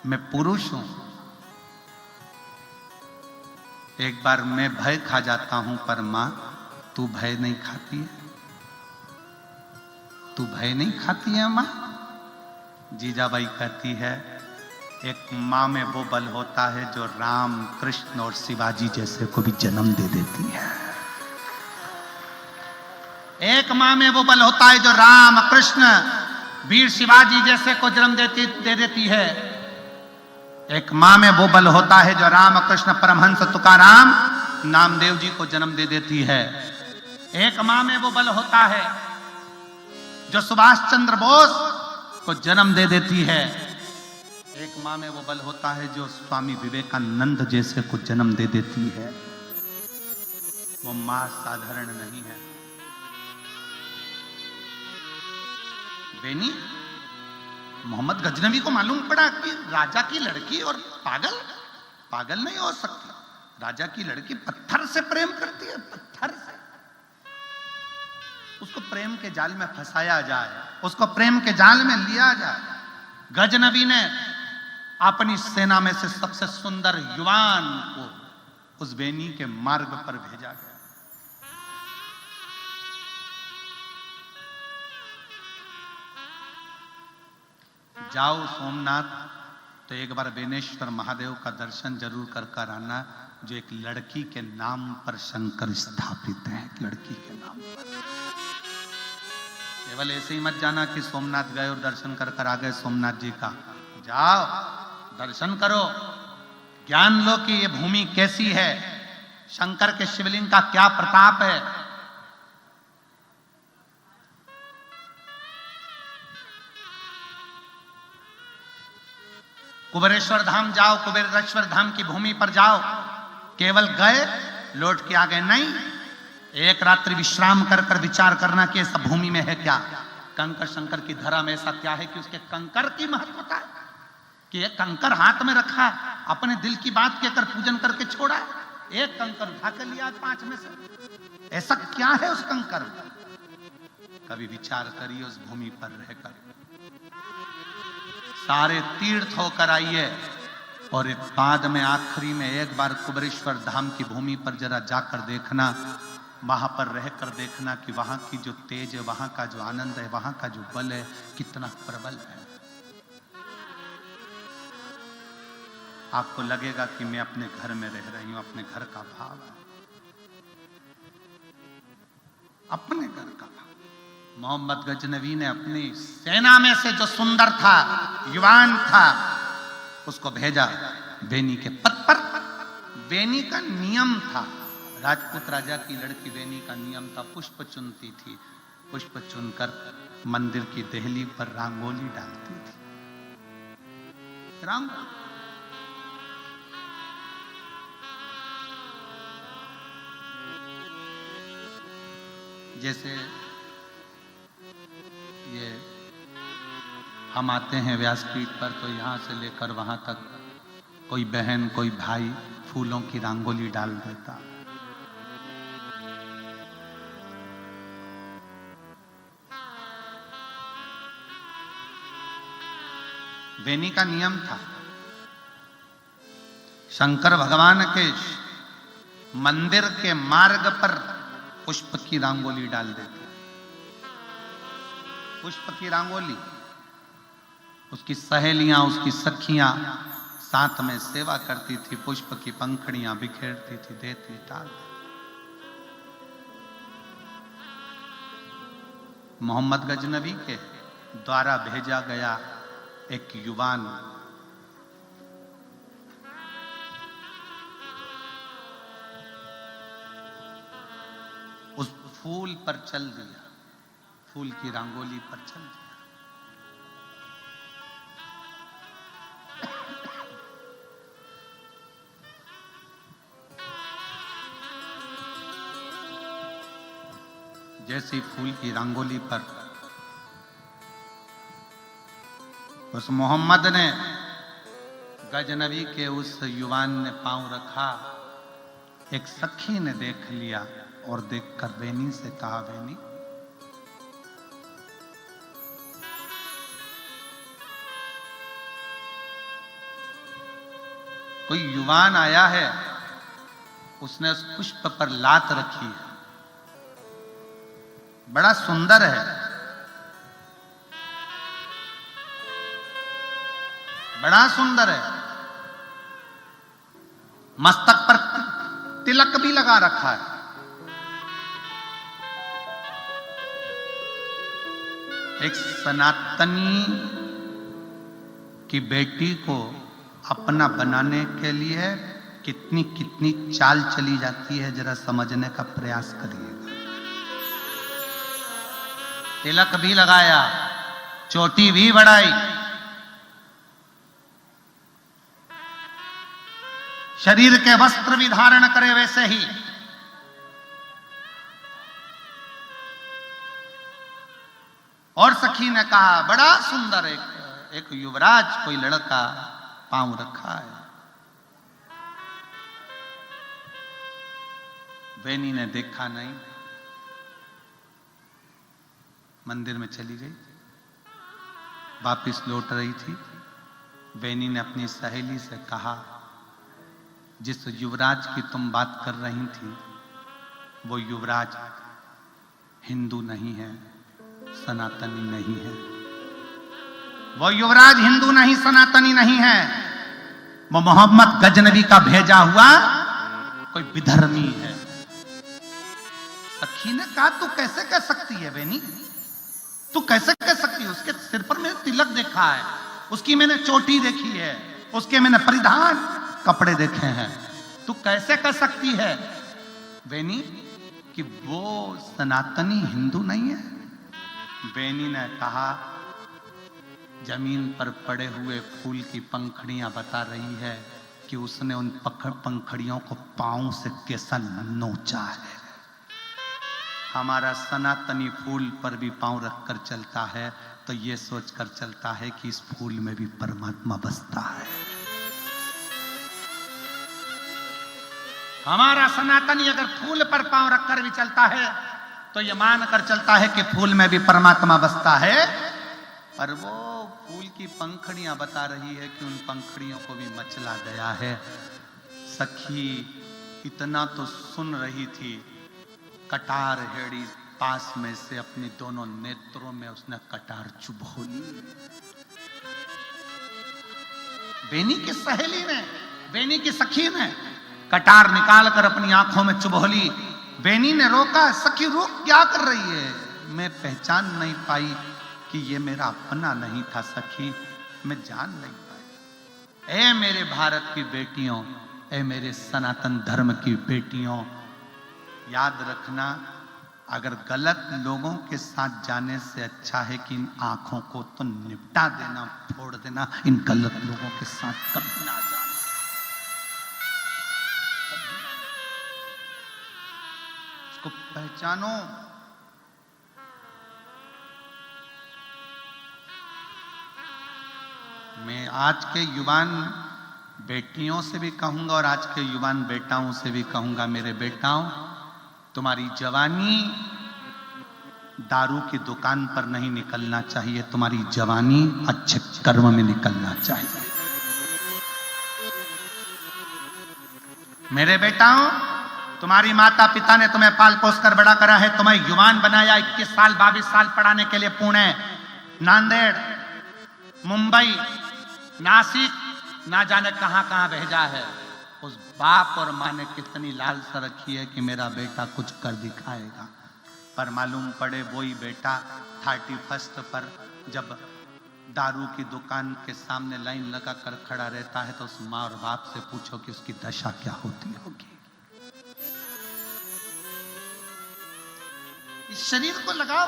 मैं पुरुष हूं, एक बार मैं भय खा जाता हूं, पर मां तू भय नहीं खाती है, तू भय नहीं खाती है मां? जीजाबाई कहती है एक माँ में वो बल होता है जो राम, कृष्ण और शिवाजी जैसे को भी जन्म दे देती है। एक माँ में वो बल होता है जो राम, कृष्ण, वीर शिवाजी जैसे को जन्म दे देती है। एक माँ में वो बल होता है जो राम, कृष्ण, परमहंस तुकाराम, नामदेव जी को जन्म दे देती है। एक माँ में वो बल होता है जो सुभाष चंद्र बोस को जन्म दे देती है। एक माँ में वो बल होता है जो स्वामी विवेकानंद जैसे को जन्म दे देती है। वो माँ साधारण नहीं है। बेनी, मोहम्मद गजनवी को मालूम पड़ा कि राजा की लड़की और पागल नहीं हो सकती। राजा की लड़की पत्थर से प्रेम करती है, पत्थर से। उसको प्रेम के जाल में फंसाया जाए, उसको प्रेम के जाल में लिया जाए। गजनवी ने अपनी सेना में से सबसे सुंदर युवान को उस बेनी के मार्ग पर भेजा गया। जाओ सोमनाथ तो एक बार बेनेश्वर महादेव का दर्शन जरूर कर आना, जो एक लड़की के नाम पर शंकर स्थापित है। एक लड़की के नाम पर। केवल ऐसे ही मत जाना कि सोमनाथ गए और दर्शन कर आ गए सोमनाथ जी का। जाओ, दर्शन करो, ज्ञान लो कि ये भूमि कैसी है, शंकर के शिवलिंग का क्या प्रताप है। कुबेरेश्वर धाम जाओ, कुबेरेश्वर धाम की भूमि पर जाओ। केवल गए, लौट के आ गए नहीं। एक रात्रि विश्राम कर विचार करना कि ऐसा भूमि में है क्या। कंकर शंकर की धरा में ऐसा क्या है कि उसके कंकर की महत्वता है कि एक कंकर हाथ में रखा, अपने दिल की बात कहकर पूजन करके छोड़ा। एक कंकर उठा कर लिया 5 में से। ऐसा क्या है उस कंकर में? कभी विचार करिए उस भूमि पर रहकर। सारे तीर्थ होकर आइए और बाद में आखिरी में एक बार कुबेरेश्वर धाम की भूमि पर जरा जाकर देखना, वहां पर रहकर देखना कि वहां की जो तेज है, वहां का जो आनंद है, वहां का जो बल है, कितना प्रबल है। आपको लगेगा कि मैं अपने घर में रह रही हूं। अपने घर का भाव है, अपने घर का भाव। मोहम्मद गजनवी ने अपनी सेना में से जो सुंदर था, युवान था, उसको भेजा बेनी के पद पर। बेनी का नियम था, राजपूत राजा की लड़की बेनी का नियम था, पुष्प चुनती थी। पुष्प चुनकर मंदिर की देहली पर रंगोली डालती थी। रंगोली। जैसे ये हम आते हैं व्यासपीठ पर, तो यहां से लेकर वहां तक कोई बहन, कोई भाई फूलों की रंगोली डाल देता। बेनी का नियम था, शंकर भगवान के मंदिर के मार्ग पर पुष्प की रंगोली डाल देते। पुष्प की रंगोली। उसकी सहेलियां, उसकी सखियां साथ में सेवा करती थी, पुष्प की पंखड़ियां बिखेरती थी, देती डाल। मोहम्मद गजनवी के द्वारा भेजा गया एक युवान उस फूल पर चल दिया, फूल की रंगोली पर चल दिया। जैसी फूल की रंगोली पर उस मोहम्मद ने, गजनवी के उस युवान ने पांव रखा, एक सखी ने देख लिया और देखकर बेनी से कहा, बेनी कोई युवान आया है, उसने उस पुष्प पर लात रखी है, बड़ा सुंदर है। बड़ा सुंदर है, मस्तक पर तिलक भी लगा रखा है। एक सनातनी की बेटी को अपना बनाने के लिए कितनी कितनी चाल चली जाती है, जरा समझने का प्रयास करिएगा। तिलक भी लगाया, चोटी भी बढ़ाई, शरीर के वस्त्र भी धारण करे वैसे ही। और सखी ने कहा बड़ा सुंदर एक युवराज कोई लड़का पांव रखा है। बेनी ने देखा नहीं, मंदिर में चली गई। वापिस लौट रही थी, बेनी ने अपनी सहेली से कहा जिस युवराज की तुम बात कर रही थी वो युवराज हिंदू नहीं है, सनातनी नहीं है। वो युवराज हिंदू नहीं, सनातनी नहीं है, वो मोहम्मद गजनबी का भेजा हुआ कोई विधर्मी है। सखी ने कहा तू कैसे कह सकती है बेनी, तू कैसे कह सकती है? उसके सिर पर मैंने तिलक देखा है, उसकी मैंने चोटी देखी है, उसके मैंने परिधान कपड़े देखे हैं, तू कैसे कह सकती है बेनी कि वो सनातनी हिंदू नहीं है? बेनी ने कहा जमीन पर पड़े हुए फूल की पंखड़ियां बता रही है कि उसने उन पंखड़ियों को पांव से कैसा नोचा है। हमारा सनातनी फूल पर भी पांव रखकर चलता है तो ये सोचकर चलता है कि इस फूल में भी परमात्मा बसता है। हमारा सनातनी अगर फूल पर पांव रखकर भी चलता है तो ये मानकर चलता है कि फूल में भी परमात्मा बसता है। और वो फूल की पंखड़ियां बता रही है कि उन पंखड़ियों को भी मचला गया है। सखी इतना तो सुन रही थी, कटार हेड़ी पास में से अपनी दोनों नेत्रों में उसने कटार चुभो ली। बेनी की सहेली ने, बेनी की सखी ने कटार निकालकर अपनी आंखों में चुभो ली। बेनी ने रोका, सखी रुक, क्या कर रही है? मैं पहचान नहीं पाई कि ये मेरा अपना नहीं था सखी, मैं जान नहीं पाई। ए मेरे भारत की बेटियों, ए मेरे सनातन धर्म की बेटियों, याद रखना अगर गलत लोगों के साथ जाने से अच्छा है कि इन आंखों को तो निपटा देना, फोड़ देना। इन गलत लोगों के साथ कभी ना जाना। इसको पहचानो। मैं आज के युवान बेटियों से भी कहूंगा और आज के युवान बेटाओं से भी कहूंगा, मेरे बेटाओं, तुम्हारी जवानी दारू की दुकान पर नहीं निकलना चाहिए, तुम्हारी जवानी अच्छे कर्म में निकलना चाहिए। मेरे बेटाओं, तुम्हारी माता पिता ने तुम्हें पाल पोस कर बड़ा करा है, तुम्हें युवान बनाया। 21 साल 22 साल पढ़ाने के लिए पुणे, नांदेड़, मुंबई, नासिक, ना जाने कहां कहां भेजा है। उस बाप और मां ने कितनी लालसा रखी है कि मेरा बेटा कुछ कर दिखाएगा, पर मालूम पड़े वही बेटा 31st पर जब दारू की दुकान के सामने लाइन लगा कर खड़ा रहता है तो उस मां और बाप से पूछो कि उसकी दशा क्या होती होगी। इस शरीर को लगाओ,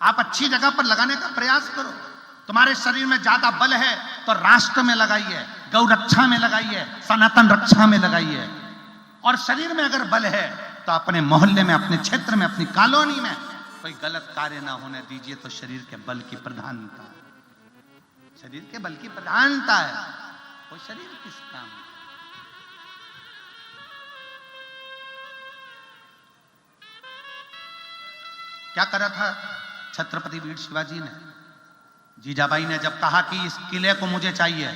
आप अच्छी जगह पर लगाने का प्रयास करो। तुम्हारे शरीर में ज्यादा बल है तो राष्ट्र में लगाइए, गौ रक्षा में लगाइए, सनातन रक्षा में लगाइए। और शरीर में अगर बल है तो अपने मोहल्ले में, अपने क्षेत्र में, अपनी कॉलोनी में कोई गलत कार्य ना होने दीजिए। तो शरीर के बल की प्रधानता, शरीर के बल की प्रधानता है। वो शरीर किस काम है? क्या करा था छत्रपति वीर शिवाजी ने? जीजाबाई ने जब कहा कि इस किले को मुझे चाहिए,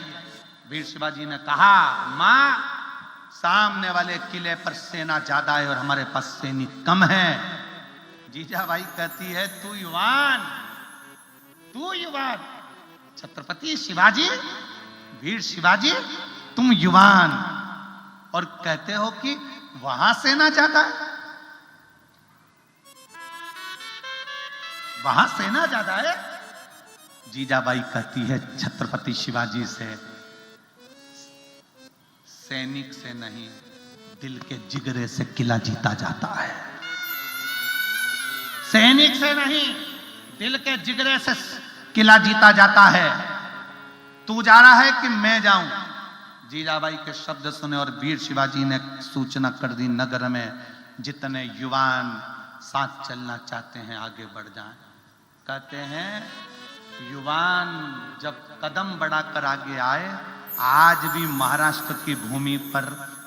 वीर शिवाजी ने कहा मां, सामने वाले किले पर सेना ज्यादा है और हमारे पास सैनिक कम है। जीजाबाई कहती है तू युवान, छत्रपति शिवाजी, वीर शिवाजी, तुम युवान और कहते हो कि वहां सेना ज्यादा है, वहां सेना ज्यादा है। जीजाबाई कहती है छत्रपति शिवाजी से, सैनिक से नहीं, दिल के जिगरे से किला जीता जाता है। सैनिक से नहीं, दिल के जिगरे से किला जीता जाता है। तू जा रहा है कि मैं जाऊं? जीजाबाई के शब्द सुने और वीर शिवाजी ने सूचना कर दी, नगर में जितने युवान साथ चलना चाहते हैं आगे बढ़ जाएं। कहते हैं युवान जब कदम बढ़ाकर आगे आए, आज भी महाराष्ट्र की भूमि पर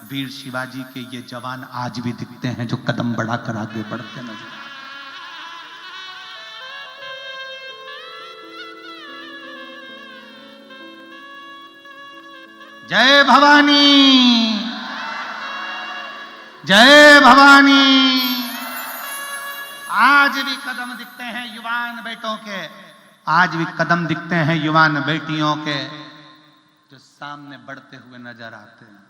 वीर शिवाजी के ये जवान आज भी दिखते हैं जो कदम बढ़ाकर आगे बढ़ते नजर आए। जय भवानी, जय भवानी। आज भी कदम दिखते हैं युवान बेटों के, आज भी कदम दिखते हैं युवान बेटियों के जो सामने बढ़ते हुए नजर आते हैं।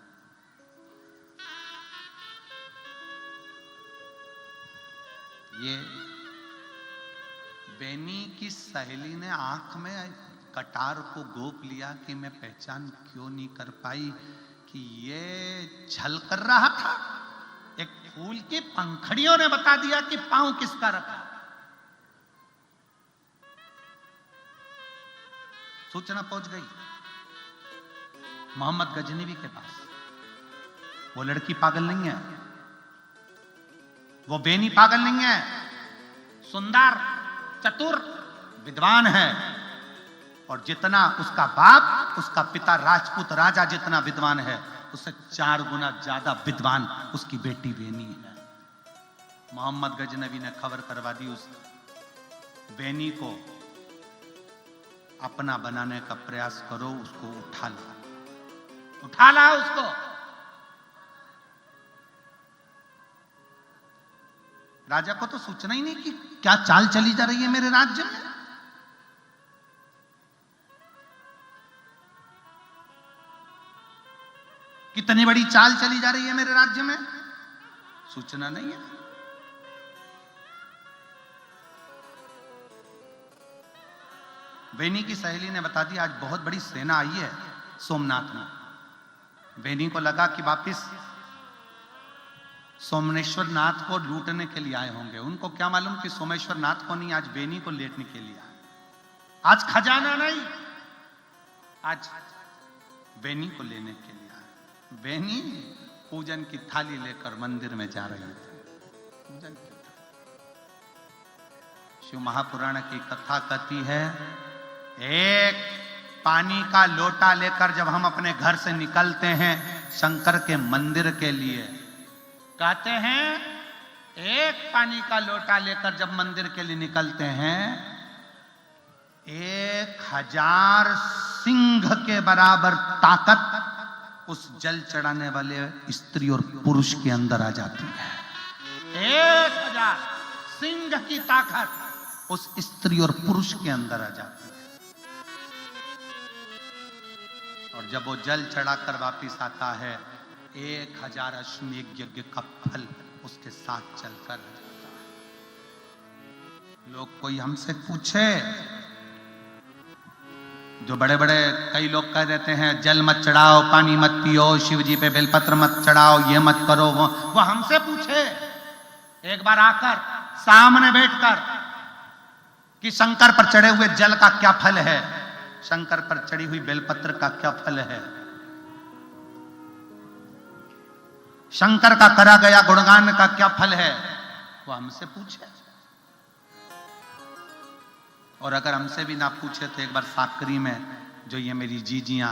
ये बेनी की सहेली ने आंख में कटार को गोप लिया कि मैं पहचान क्यों नहीं कर पाई कि ये छल कर रहा था। एक फूल की पंखड़ियों ने बता दिया कि पांव किसका रखा। सूचना पहुंच गई मोहम्मद गजनवी के पास। वो लड़की पागल नहीं है, वो बेनी पागल नहीं है, सुंदर, चतुर, विद्वान है। और जितना उसका बाप, उसका पिता राजपूत राजा जितना विद्वान है, उससे 4 गुना ज्यादा विद्वान उसकी बेटी बेनी है। मोहम्मद गजनवी ने खबर करवा दी उस बेनी को, अपना बनाने का प्रयास करो, उसको उठा ला, उठा ला उसको। राजा को तो सूचना ही नहीं कि क्या चाल चली जा रही है मेरे राज्य में। कितनी बड़ी चाल चली जा रही है मेरे राज्य में, सूचना नहीं है। बेनी की सहेली ने बता दी आज बहुत बड़ी सेना आई है सोमनाथ में। बेनी को लगा कि वापिस सोमेश्वर नाथ को लूटने के लिए आए होंगे। उनको क्या मालूम कि सोमेश्वर नाथ को नहीं, आज बेनी को लेटने के लिए आए। आज खजाना नहीं, आज बेनी को लेने के लिए आए। बेनी पूजन की थाली लेकर मंदिर में जा रही थी। पूजन की शिव महापुराण की कथा कहती है, एक पानी का लोटा लेकर जब हम अपने घर से निकलते हैं शंकर के मंदिर के लिए, कहते हैं एक पानी का लोटा लेकर जब मंदिर के लिए निकलते हैं, 1000 सिंह के बराबर ताकत उस जल चढ़ाने वाले स्त्री और पुरुष के अंदर आ जाती है। 1000 सिंह की ताकत उस स्त्री और पुरुष के अंदर आ जाती है। और जब वो जल चढ़ाकर वापिस आता है, 1000 अश्वमेध यज्ञ का फल उसके साथ चलकर आ जाता है। लोग कोई हमसे पूछे, जो बड़े बड़े कई लोग कह देते हैं जल मत चढ़ाओ, पानी मत पियो, शिव जी पे बेलपत्र मत चढ़ाओ, ये मत करो, वो हमसे पूछे एक बार आकर सामने बैठकर कि शंकर पर चढ़े हुए जल का क्या फल है, शंकर पर चढ़ी हुई बेलपत्र का क्या फल है, शंकर का करा गया गुणगान का क्या फल है, वो हमसे पूछे। और अगर हमसे भी ना पूछे तो एक बार साकरी में जो ये मेरी जीजियां,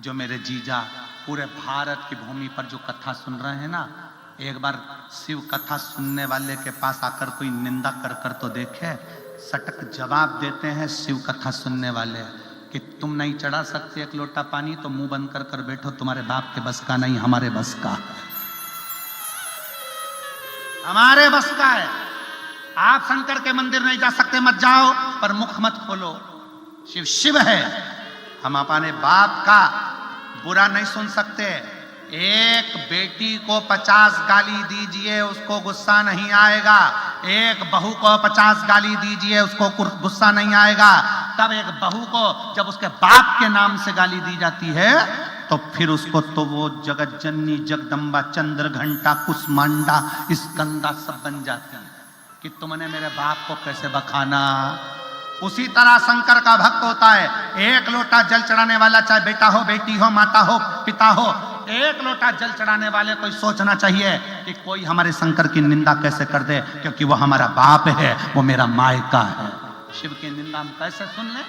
जो मेरे जीजा पूरे भारत की भूमि पर जो कथा सुन रहे हैं ना, एक बार शिव कथा सुनने वाले के पास आकर कोई निंदा कर कर तो देखे। सटक जवाब देते हैं शिव कथा सुनने वाले कि तुम नहीं चढ़ा सकते एक लोटा पानी तो मुंह बंद कर कर बैठो, तुम्हारे बाप के बस का नहीं, हमारे बस का है, हमारे बस का है। आप शंकर के मंदिर नहीं जा सकते, मत जाओ, पर मुख मत खोलो। शिव शिव है। हम अपने बाप का बुरा नहीं सुन सकते। एक बेटी को 50 गाली दीजिए, उसको गुस्सा नहीं आएगा। एक बहू को 50 गाली दीजिए, उसको गुस्सा नहीं आएगा। तब एक बहू को जब उसके बाप के नाम से गाली दी जाती है तो फिर उसको तो वो जगत जननी, जगदम्बा, चंद्र घंटा, कुसमांडा, स्कंदा सब बन जाती है कि तुमने मेरे बाप को कैसे बखाना। उसी तरह शंकर का भक्त होता है। एक लोटा जल चढ़ाने वाला, चाहे बेटा हो, बेटी हो, माता हो, पिता हो, एक लोटा जल चढ़ाने वाले को सोचना चाहिए कि कोई हमारे शंकर की निंदा कैसे कर दे, क्योंकि वो हमारा बाप है, वो मेरा मायका है। शिव की निंदा हम कैसे सुन लें?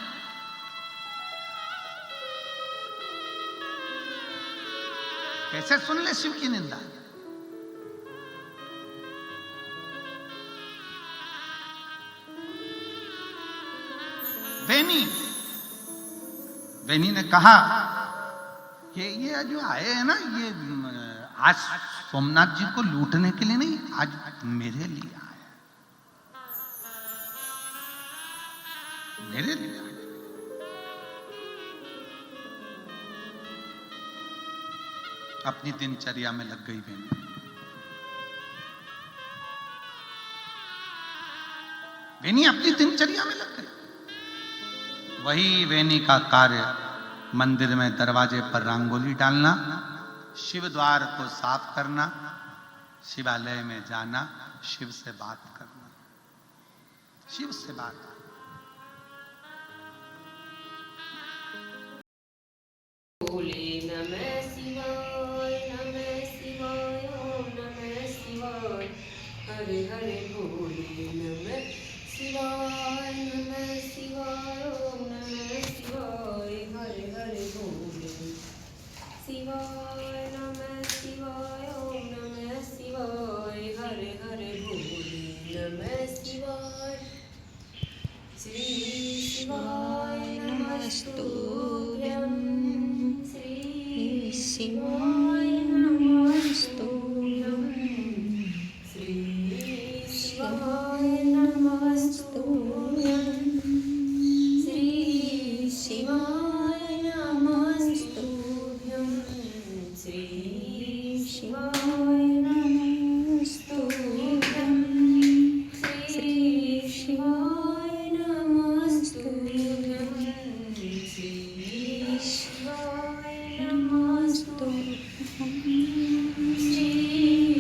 कैसे सुन ले शिव की निंदा? बेनी ने कहा कि ये जो आए हैं ना, ये आज सोमनाथ जी को लूटने के लिए नहीं, आज मेरे लिए आए, मेरे लिए आए। अपनी दिनचर्या में लग गई बेनी अपनी दिनचर्या में लग गई। वही वेनी का कार्य मंदिर में दरवाजे पर रंगोली डालना, शिव द्वार को साफ करना, शिवालय में जाना, शिव से बात करना, शिव से बात। बोले नमः शिवाय, नमः शिवाय, ओम नमः शिवाय, हरे हरे बोले नमः शिवाय, नमः शिवाय, ओम नमः शिवाय, हरे हरे बोले शिवाय, नमः शिवाय, ओम नमः शिवाय, हरे हरे बोले नमः शिवाय। श्री शिवाय नमस्तुभ्यं, श्री शिवाय नमस्तुभ्यं, श्री शिवाय नमस्तुभ्यं, श्री शिवाय नमस्तुभ्यं, श्री शिवाय नमस्तुभ्यं, श्री शिवाय नमस्तुभ्यं, श्री शिवाय नमस्तुभ्यं, श्री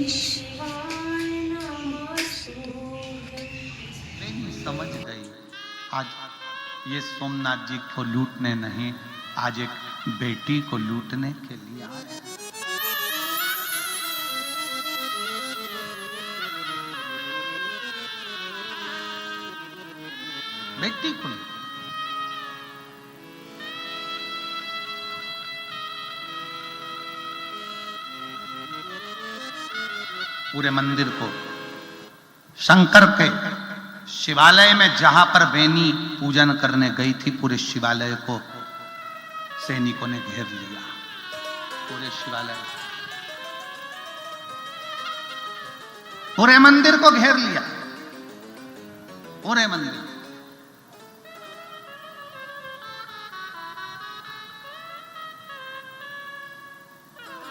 शिवाय नमस्तुभ्यं। नहीं समझ गई, आज ये सोमनाथ जी को लूटने नहीं, आज एक बेटी को लूटने के लिए आए हैं। बेटी को पूरे मंदिर को, शंकर के शिवालय में जहां पर बेनी पूजन करने गई थी, पूरे शिवालय को सैनिकों ने घेर लिया। पूरे शिवालय, पूरे मंदिर को घेर लिया, पूरे मंदिर।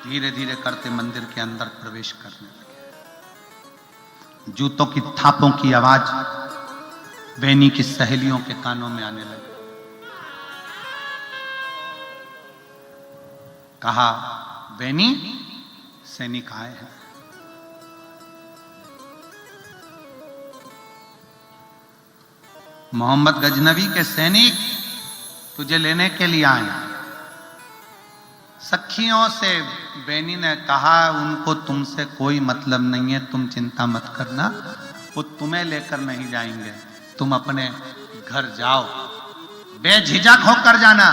धीरे धीरे करते मंदिर के अंदर प्रवेश करने लगे। जूतों की थापों की आवाज बेनी की सहेलियों के कानों में आने लगी। कहा, बेनी, सैनिक आए हैं। मोहम्मद गजनवी के सैनिक तुझे लेने के लिए आए हैं। सखियों से बेनी ने कहा, उनको तुमसे कोई मतलब नहीं है, तुम चिंता मत करना, वो तुम्हें लेकर नहीं जाएंगे, तुम अपने घर जाओ, बेझिझक होकर जाना।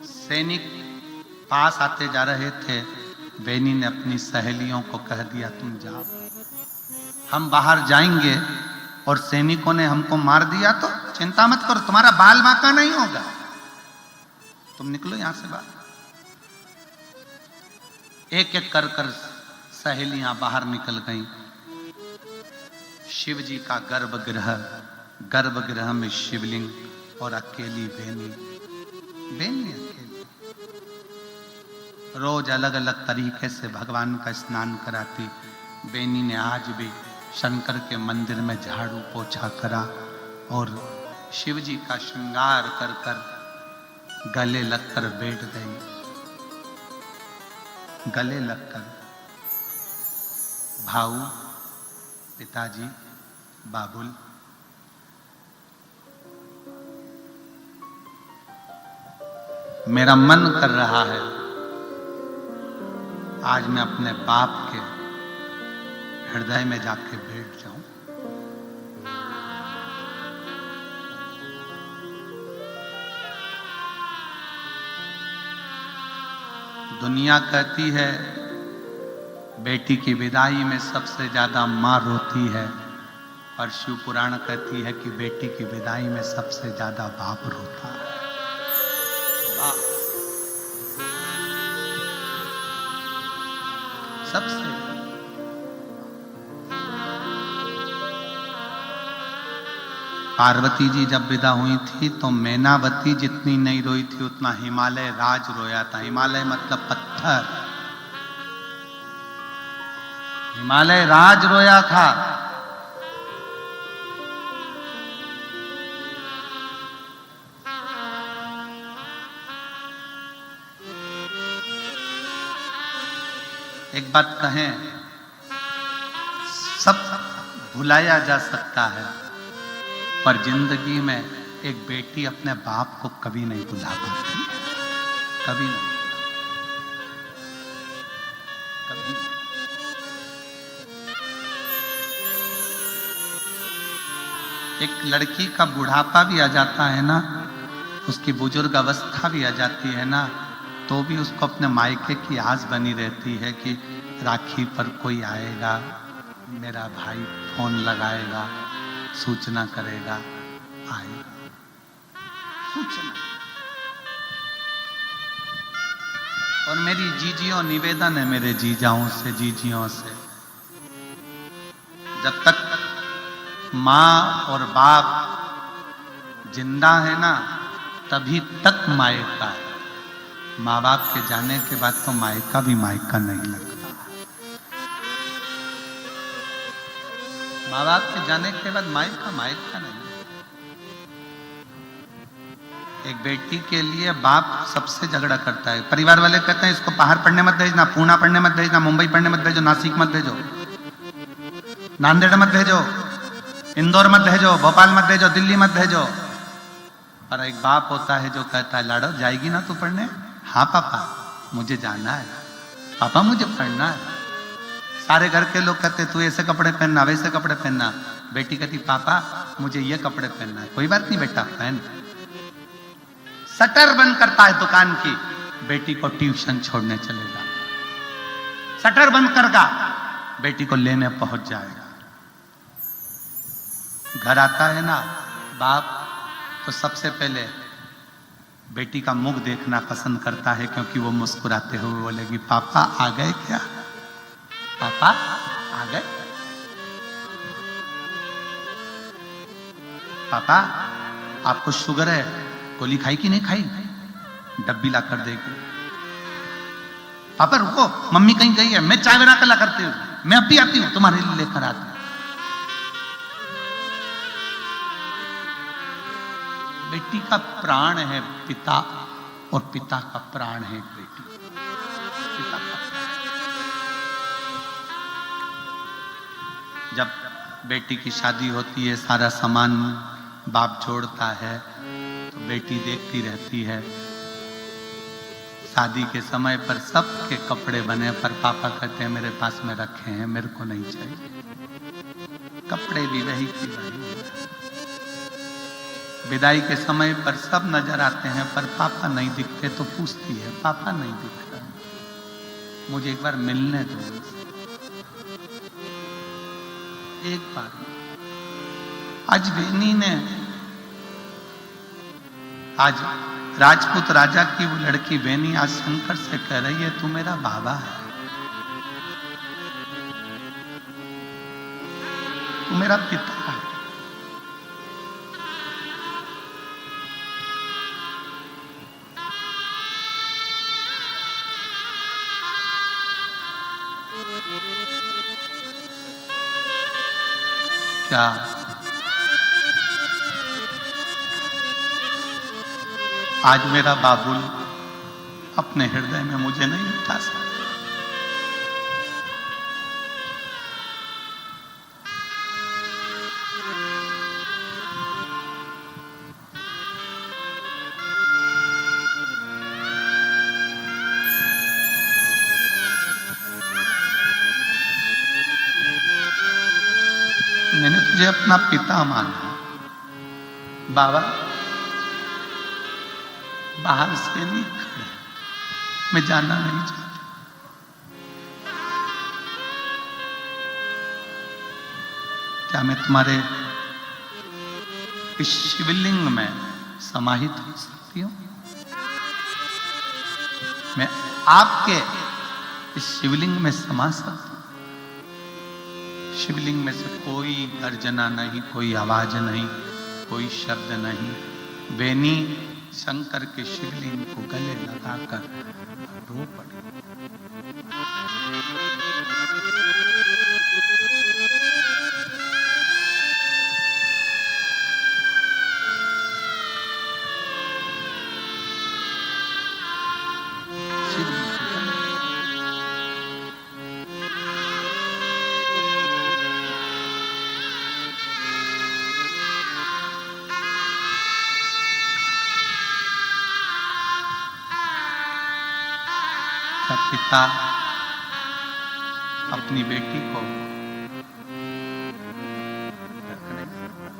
सैनिक पास आते जा रहे थे, बेनी ने अपनी सहेलियों को कह दिया, तुम जाओ, हम बाहर जाएंगे और सैनिकों ने हमको मार दिया तो चिंता मत करो, तुम्हारा बाल बांका नहीं होगा, तुम निकलो यहां से बाहर। एक एक कर कर सहेलियां बाहर निकल गईं। शिव जी का गर्भगृह गर्भगृह में शिवलिंग और अकेली बेनी अकेली रोज अलग अलग तरीके से भगवान का स्नान कराती। बेनी ने आज भी शंकर के मंदिर में झाड़ू पोछा करा और शिव जी का श्रृंगार कर कर गले लगकर बैठ गई। गले लगकर भाऊ, पिताजी, बाबुल, मेरा मन कर रहा है आज मैं अपने बाप के हृदय में जाके बैठ जाऊं। दुनिया कहती है बेटी की विदाई में सबसे ज्यादा मां रोती है, और शिव पुराण कहती है कि बेटी की विदाई में सबसे ज्यादा बाप रोता है। सबसे पार्वती जी जब विदा हुई थी तो मैनावती जितनी नहीं रोई थी उतना हिमालय राज रोया था। हिमालय मतलब पत्थर, हिमालय राज रोया था। एक बात कहें, सब भुलाया जा सकता है पर जिंदगी में एक बेटी अपने बाप को कभी नहीं भुला पाती, कभी नहीं, कभी नहीं। एक लड़की का बुढ़ापा भी आ जाता है ना, उसकी बुजुर्ग अवस्था भी आ जाती है ना, तो भी उसको अपने मायके की आस बनी रहती है कि राखी पर कोई आएगा, मेरा भाई फोन लगाएगा, सूचना करेगा, आएगा सूचना। और मेरी जीजियों निवेदन है मेरे जीजाओं से, जीजियों से, जब तक माँ और बाप जिंदा है ना तभी तक मायका है। माँ बाप के जाने के बाद तो मायका भी मायका नहीं लगता। माँ बाप के जाने के बाद मायका मायका नहीं। एक बेटी के लिए बाप सबसे झगड़ा करता है। परिवार वाले कहते हैं इसको बाहर पढ़ने मत भेजना, पूना पढ़ने मत भेजना, मुंबई पढ़ने मत भेजो, नासिक मत भेजो, नांदेड़ मत भेजो, इंदौर मत भेजो, भोपाल मत भेजो, दिल्ली मत भेजो। पर एक बाप होता है जो कहता है लाडो जाएगी ना तू पढ़ने? हाँ पापा मुझे जाना है, पापा मुझे पढ़ना है। सारे घर के लोग कहते तू ऐसे कपड़े पहनना, वैसे कपड़े पहनना। बेटी कहती पापा मुझे ये कपड़े पहनना है। कोई बात नहीं बेटा पहन। शटर बंद करता है दुकान की, बेटी को ट्यूशन छोड़ने चलेगा। शटर बंद करगा, बेटी को लेने पहुंच जाएगा। घर आता है ना बाप तो सबसे पहले बेटी का मुख देखना पसंद करता है, क्योंकि वो मुस्कुराते हुए बोलेगी पापा आ गए क्या, पापा आ गए, पापा आपको शुगर है, गोली खाई कि नहीं खाई? डब्बी ला कर देगी। पापा रुको मम्मी कहीं गई है, मैं चाय बना कर ला करती हूँ, मैं अब भी आती हूँ तुम्हारे लिए लेकर आती हूँ। बेटी का प्राण है पिता और पिता का प्राण है बेटी। पिता का जब बेटी की शादी होती है सारा सामान बाप जोड़ता है तो बेटी देखती रहती है। शादी के समय पर सबके कपड़े बने पर पापा कहते हैं मेरे पास में रखे हैं, मेरे को नहीं चाहिए। कपड़े भी वही की वही। विदाई के समय पर सब नजर आते हैं पर पापा नहीं दिखते तो पूछती है पापा नहीं दिख रहा, मुझे एक बार मिलने दो। एक बार आज बेनी ने, आज राजपूत राजा की वो लड़की बेनी आज शंकर से कह रही है तू मेरा बाबा है, तू मेरा पिता है। क्या आज मेरा बाबुल अपने हृदय में मुझे नहीं उठा सकता? मैंने तुझे अपना पिता माना बाबा, बाहर से नहीं खड़े, मैं जाना नहीं चाहता। क्या मैं तुम्हारे इस शिवलिंग में समाहित हो सकती हूं? मैं आपके इस शिवलिंग में समा सकता हूं? शिवलिंग में से कोई गर्जना नहीं, कोई आवाज नहीं, कोई शब्द नहीं। बेनी शंकर के शिवलिंग को गले लगाकर रो पड़ी। पिता अपनी बेटी को रख नहीं सकता।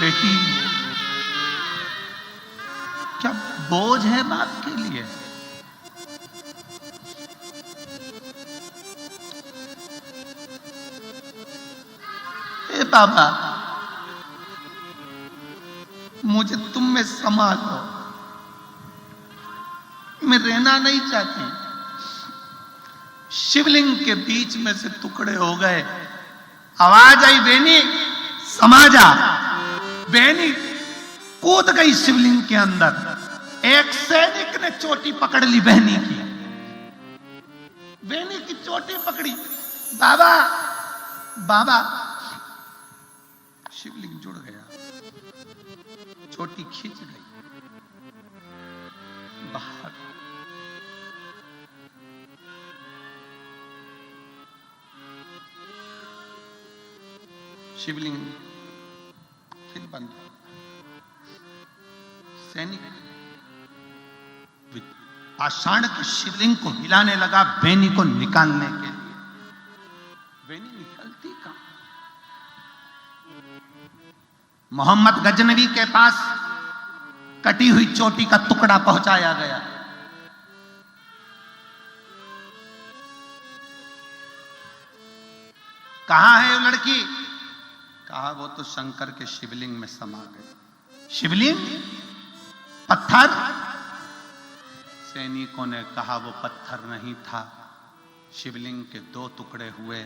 बेटी क्या बोझ है बाप के लिए? ए बाबा, मुझे तुम में समा लो, मैं रहना नहीं चाहती। शिवलिंग के बीच में से टुकड़े हो गए, आवाज आई, बेनी समा जा। बेनी कूद गई शिवलिंग के अंदर। एक सैनिक ने चोटी पकड़ ली बेनी की, बेनी की चोटी पकड़ी। बाबा बाबा, शिवलिंग जुड़ गया, चोटी खींच गई बाहर। शिवलिंग फिर बंद। सैनिक पाषाण के शिवलिंग को हिलाने लगा बेनी को निकालने के लिए। बेनी निकलती कहां? मोहम्मद गजनवी के पास कटी हुई चोटी का टुकड़ा पहुंचाया गया। कहां है वो लड़की? कहा वो तो शंकर के शिवलिंग में समा गई। शिवलिंग पत्थर? सैनिकों ने कहा वो पत्थर नहीं था, शिवलिंग के दो टुकड़े हुए।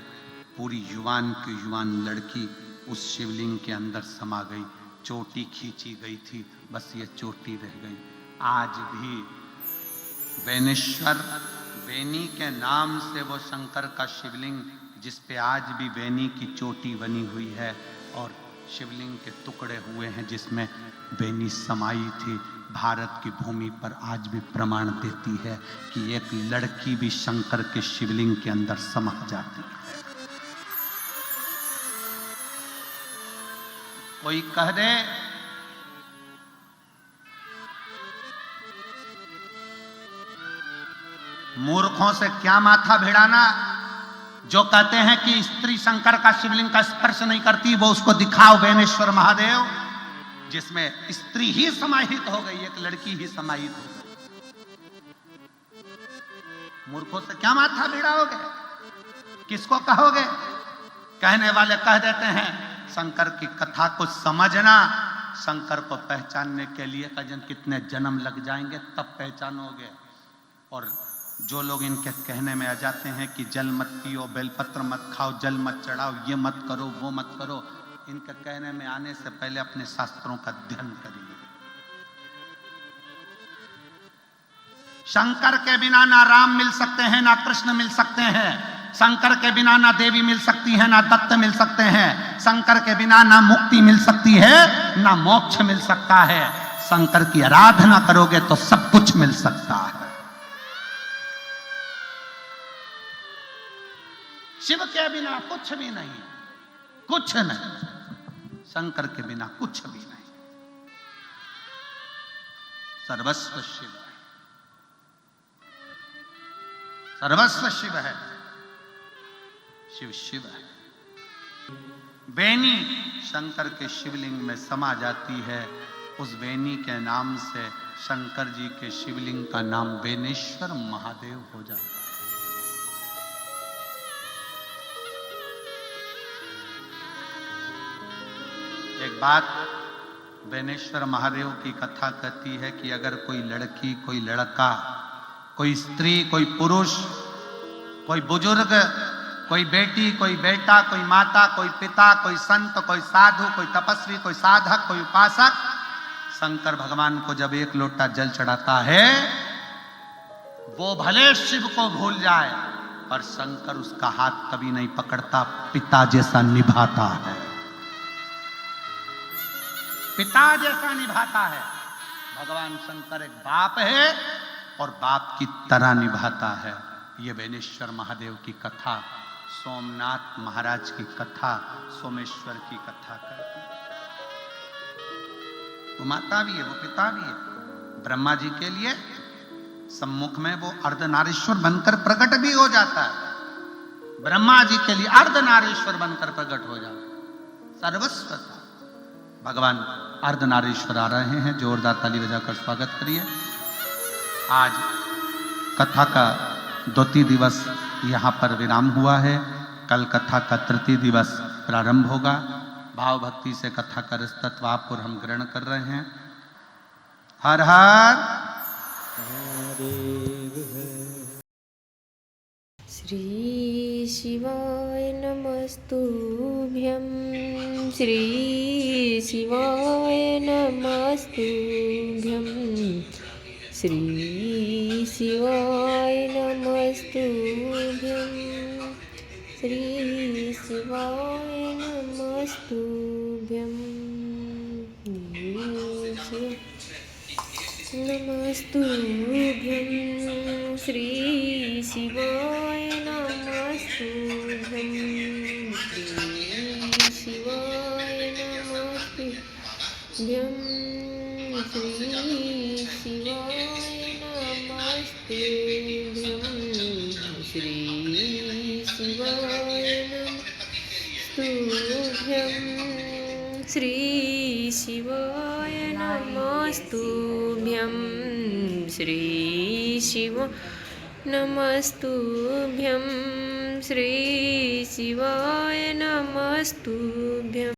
पूरी युवान की युवान लड़की उस शिवलिंग के अंदर समा गई। चोटी खींची गई थी, बस ये चोटी रह गई। आज भी बेनेश्वर, बेनी के नाम से वो शंकर का शिवलिंग, जिस पे आज भी बेनी की चोटी बनी हुई है और शिवलिंग के टुकड़े हुए हैं जिसमें बेनी समाई थी, भारत की भूमि पर आज भी प्रमाण देती है कि एक लड़की भी शंकर के शिवलिंग के अंदर समा जाती है। कोई कह दे मूर्खों से क्या माथा भिड़ाना। जो कहते हैं कि स्त्री शंकर का शिवलिंग का स्पर्श नहीं करती, वो उसको दिखाओ बेनेश्वर महादेव, जिसमें स्त्री ही समाहित हो गई, एक लड़की ही समाहित हो गई। मूर्खों से क्या माथा भिड़ाओगे, किसको कहोगे। कहने वाले कह देते हैं शंकर की कथा को समझना, शंकर को पहचानने के लिए कजन कितने जन्म लग जाएंगे तब पहचानोगे। और जो लोग इनके कहने में आ जाते हैं कि जल मत पियो, बेलपत्र मत खाओ, जल मत चढ़ाओ, ये मत करो, वो मत करो, इनके कहने में आने से पहले अपने शास्त्रों का अध्ययन करिए। शंकर के बिना ना राम मिल सकते हैं, ना कृष्ण मिल सकते हैं। शंकर के बिना ना देवी मिल सकती है, ना दत्त मिल सकते हैं। शंकर के बिना ना मुक्ति मिल सकती है, ना मोक्ष मिल सकता है। शंकर की आराधना करोगे तो सब कुछ मिल सकता है। शिव के बिना कुछ भी नहीं, कुछ नहीं। शंकर के बिना कुछ भी नहीं। सर्वस्व शिव है, सर्वस्व शिव है, शिव शिव है। बेनी शंकर के शिवलिंग में समा जाती है, उस बेनी के नाम से शंकर जी के शिवलिंग का नाम बेनेश्वर महादेव हो जाता है। एक बात बेनेश्वर महादेव की कथा कहती है कि अगर कोई लड़की, कोई लड़का, कोई स्त्री, कोई पुरुष, कोई बुजुर्ग, कोई बेटी, कोई बेटा, कोई माता, कोई पिता, कोई संत, कोई साधु, कोई तपस्वी, कोई साधक, कोई उपासक शंकर भगवान को जब एक लोटा जल चढ़ाता है, वो भले शिव को भूल जाए पर शंकर उसका हाथ कभी नहीं पकड़ता, पिता जैसा निभाता है, पिता जैसा निभाता है। भगवान शंकर एक बाप है और बाप की तरह निभाता है। ये बेनेश्वर महादेव की कथा, सोमनाथ महाराज की कथा, सोमेश्वर की कथा करती है। वो माता भी है, वो पिता भी है। ब्रह्मा जी के लिए सम्मुख में वो अर्धनारीश्वर बनकर प्रकट भी हो जाता है। ब्रह्मा जी के लिए अर्धनारीश्वर बनकर प्रकट हो जाता है। सर्वस्वता भगवान अर्धनारीश्वर आ रहे हैं, जोरदार ताली बजाकर स्वागत करिए। आज कथा का द्वितीय दिवस यहाँ पर विराम हुआ है, कल कथा का तृतीय दिवस प्रारंभ होगा। भाव भक्ति से कथा का रसतत्वापुर हम ग्रहण कर रहे हैं। हर हर श्री शिवाय नमस्तुभ्यं, श्री शिवाय नमस्तुभ्यं, श्री शिवाय नमस्तुभ्यं, श्री शिवाय नमस्तुभ्यं, नमस्तुभ्यं, श्री शिवाय नमस्तुभ्यं, श्री शिवाय नमस्तुभ्यं, श्री शिवाय नमस्तुभ्यं, श्री शिवाय नमस्तुभ्यं, श्री शिवाय नमस्तुभ्यं, श्री शिव नमस्तुभ्यं, श्री शिवाय नमस्तुभ्यं।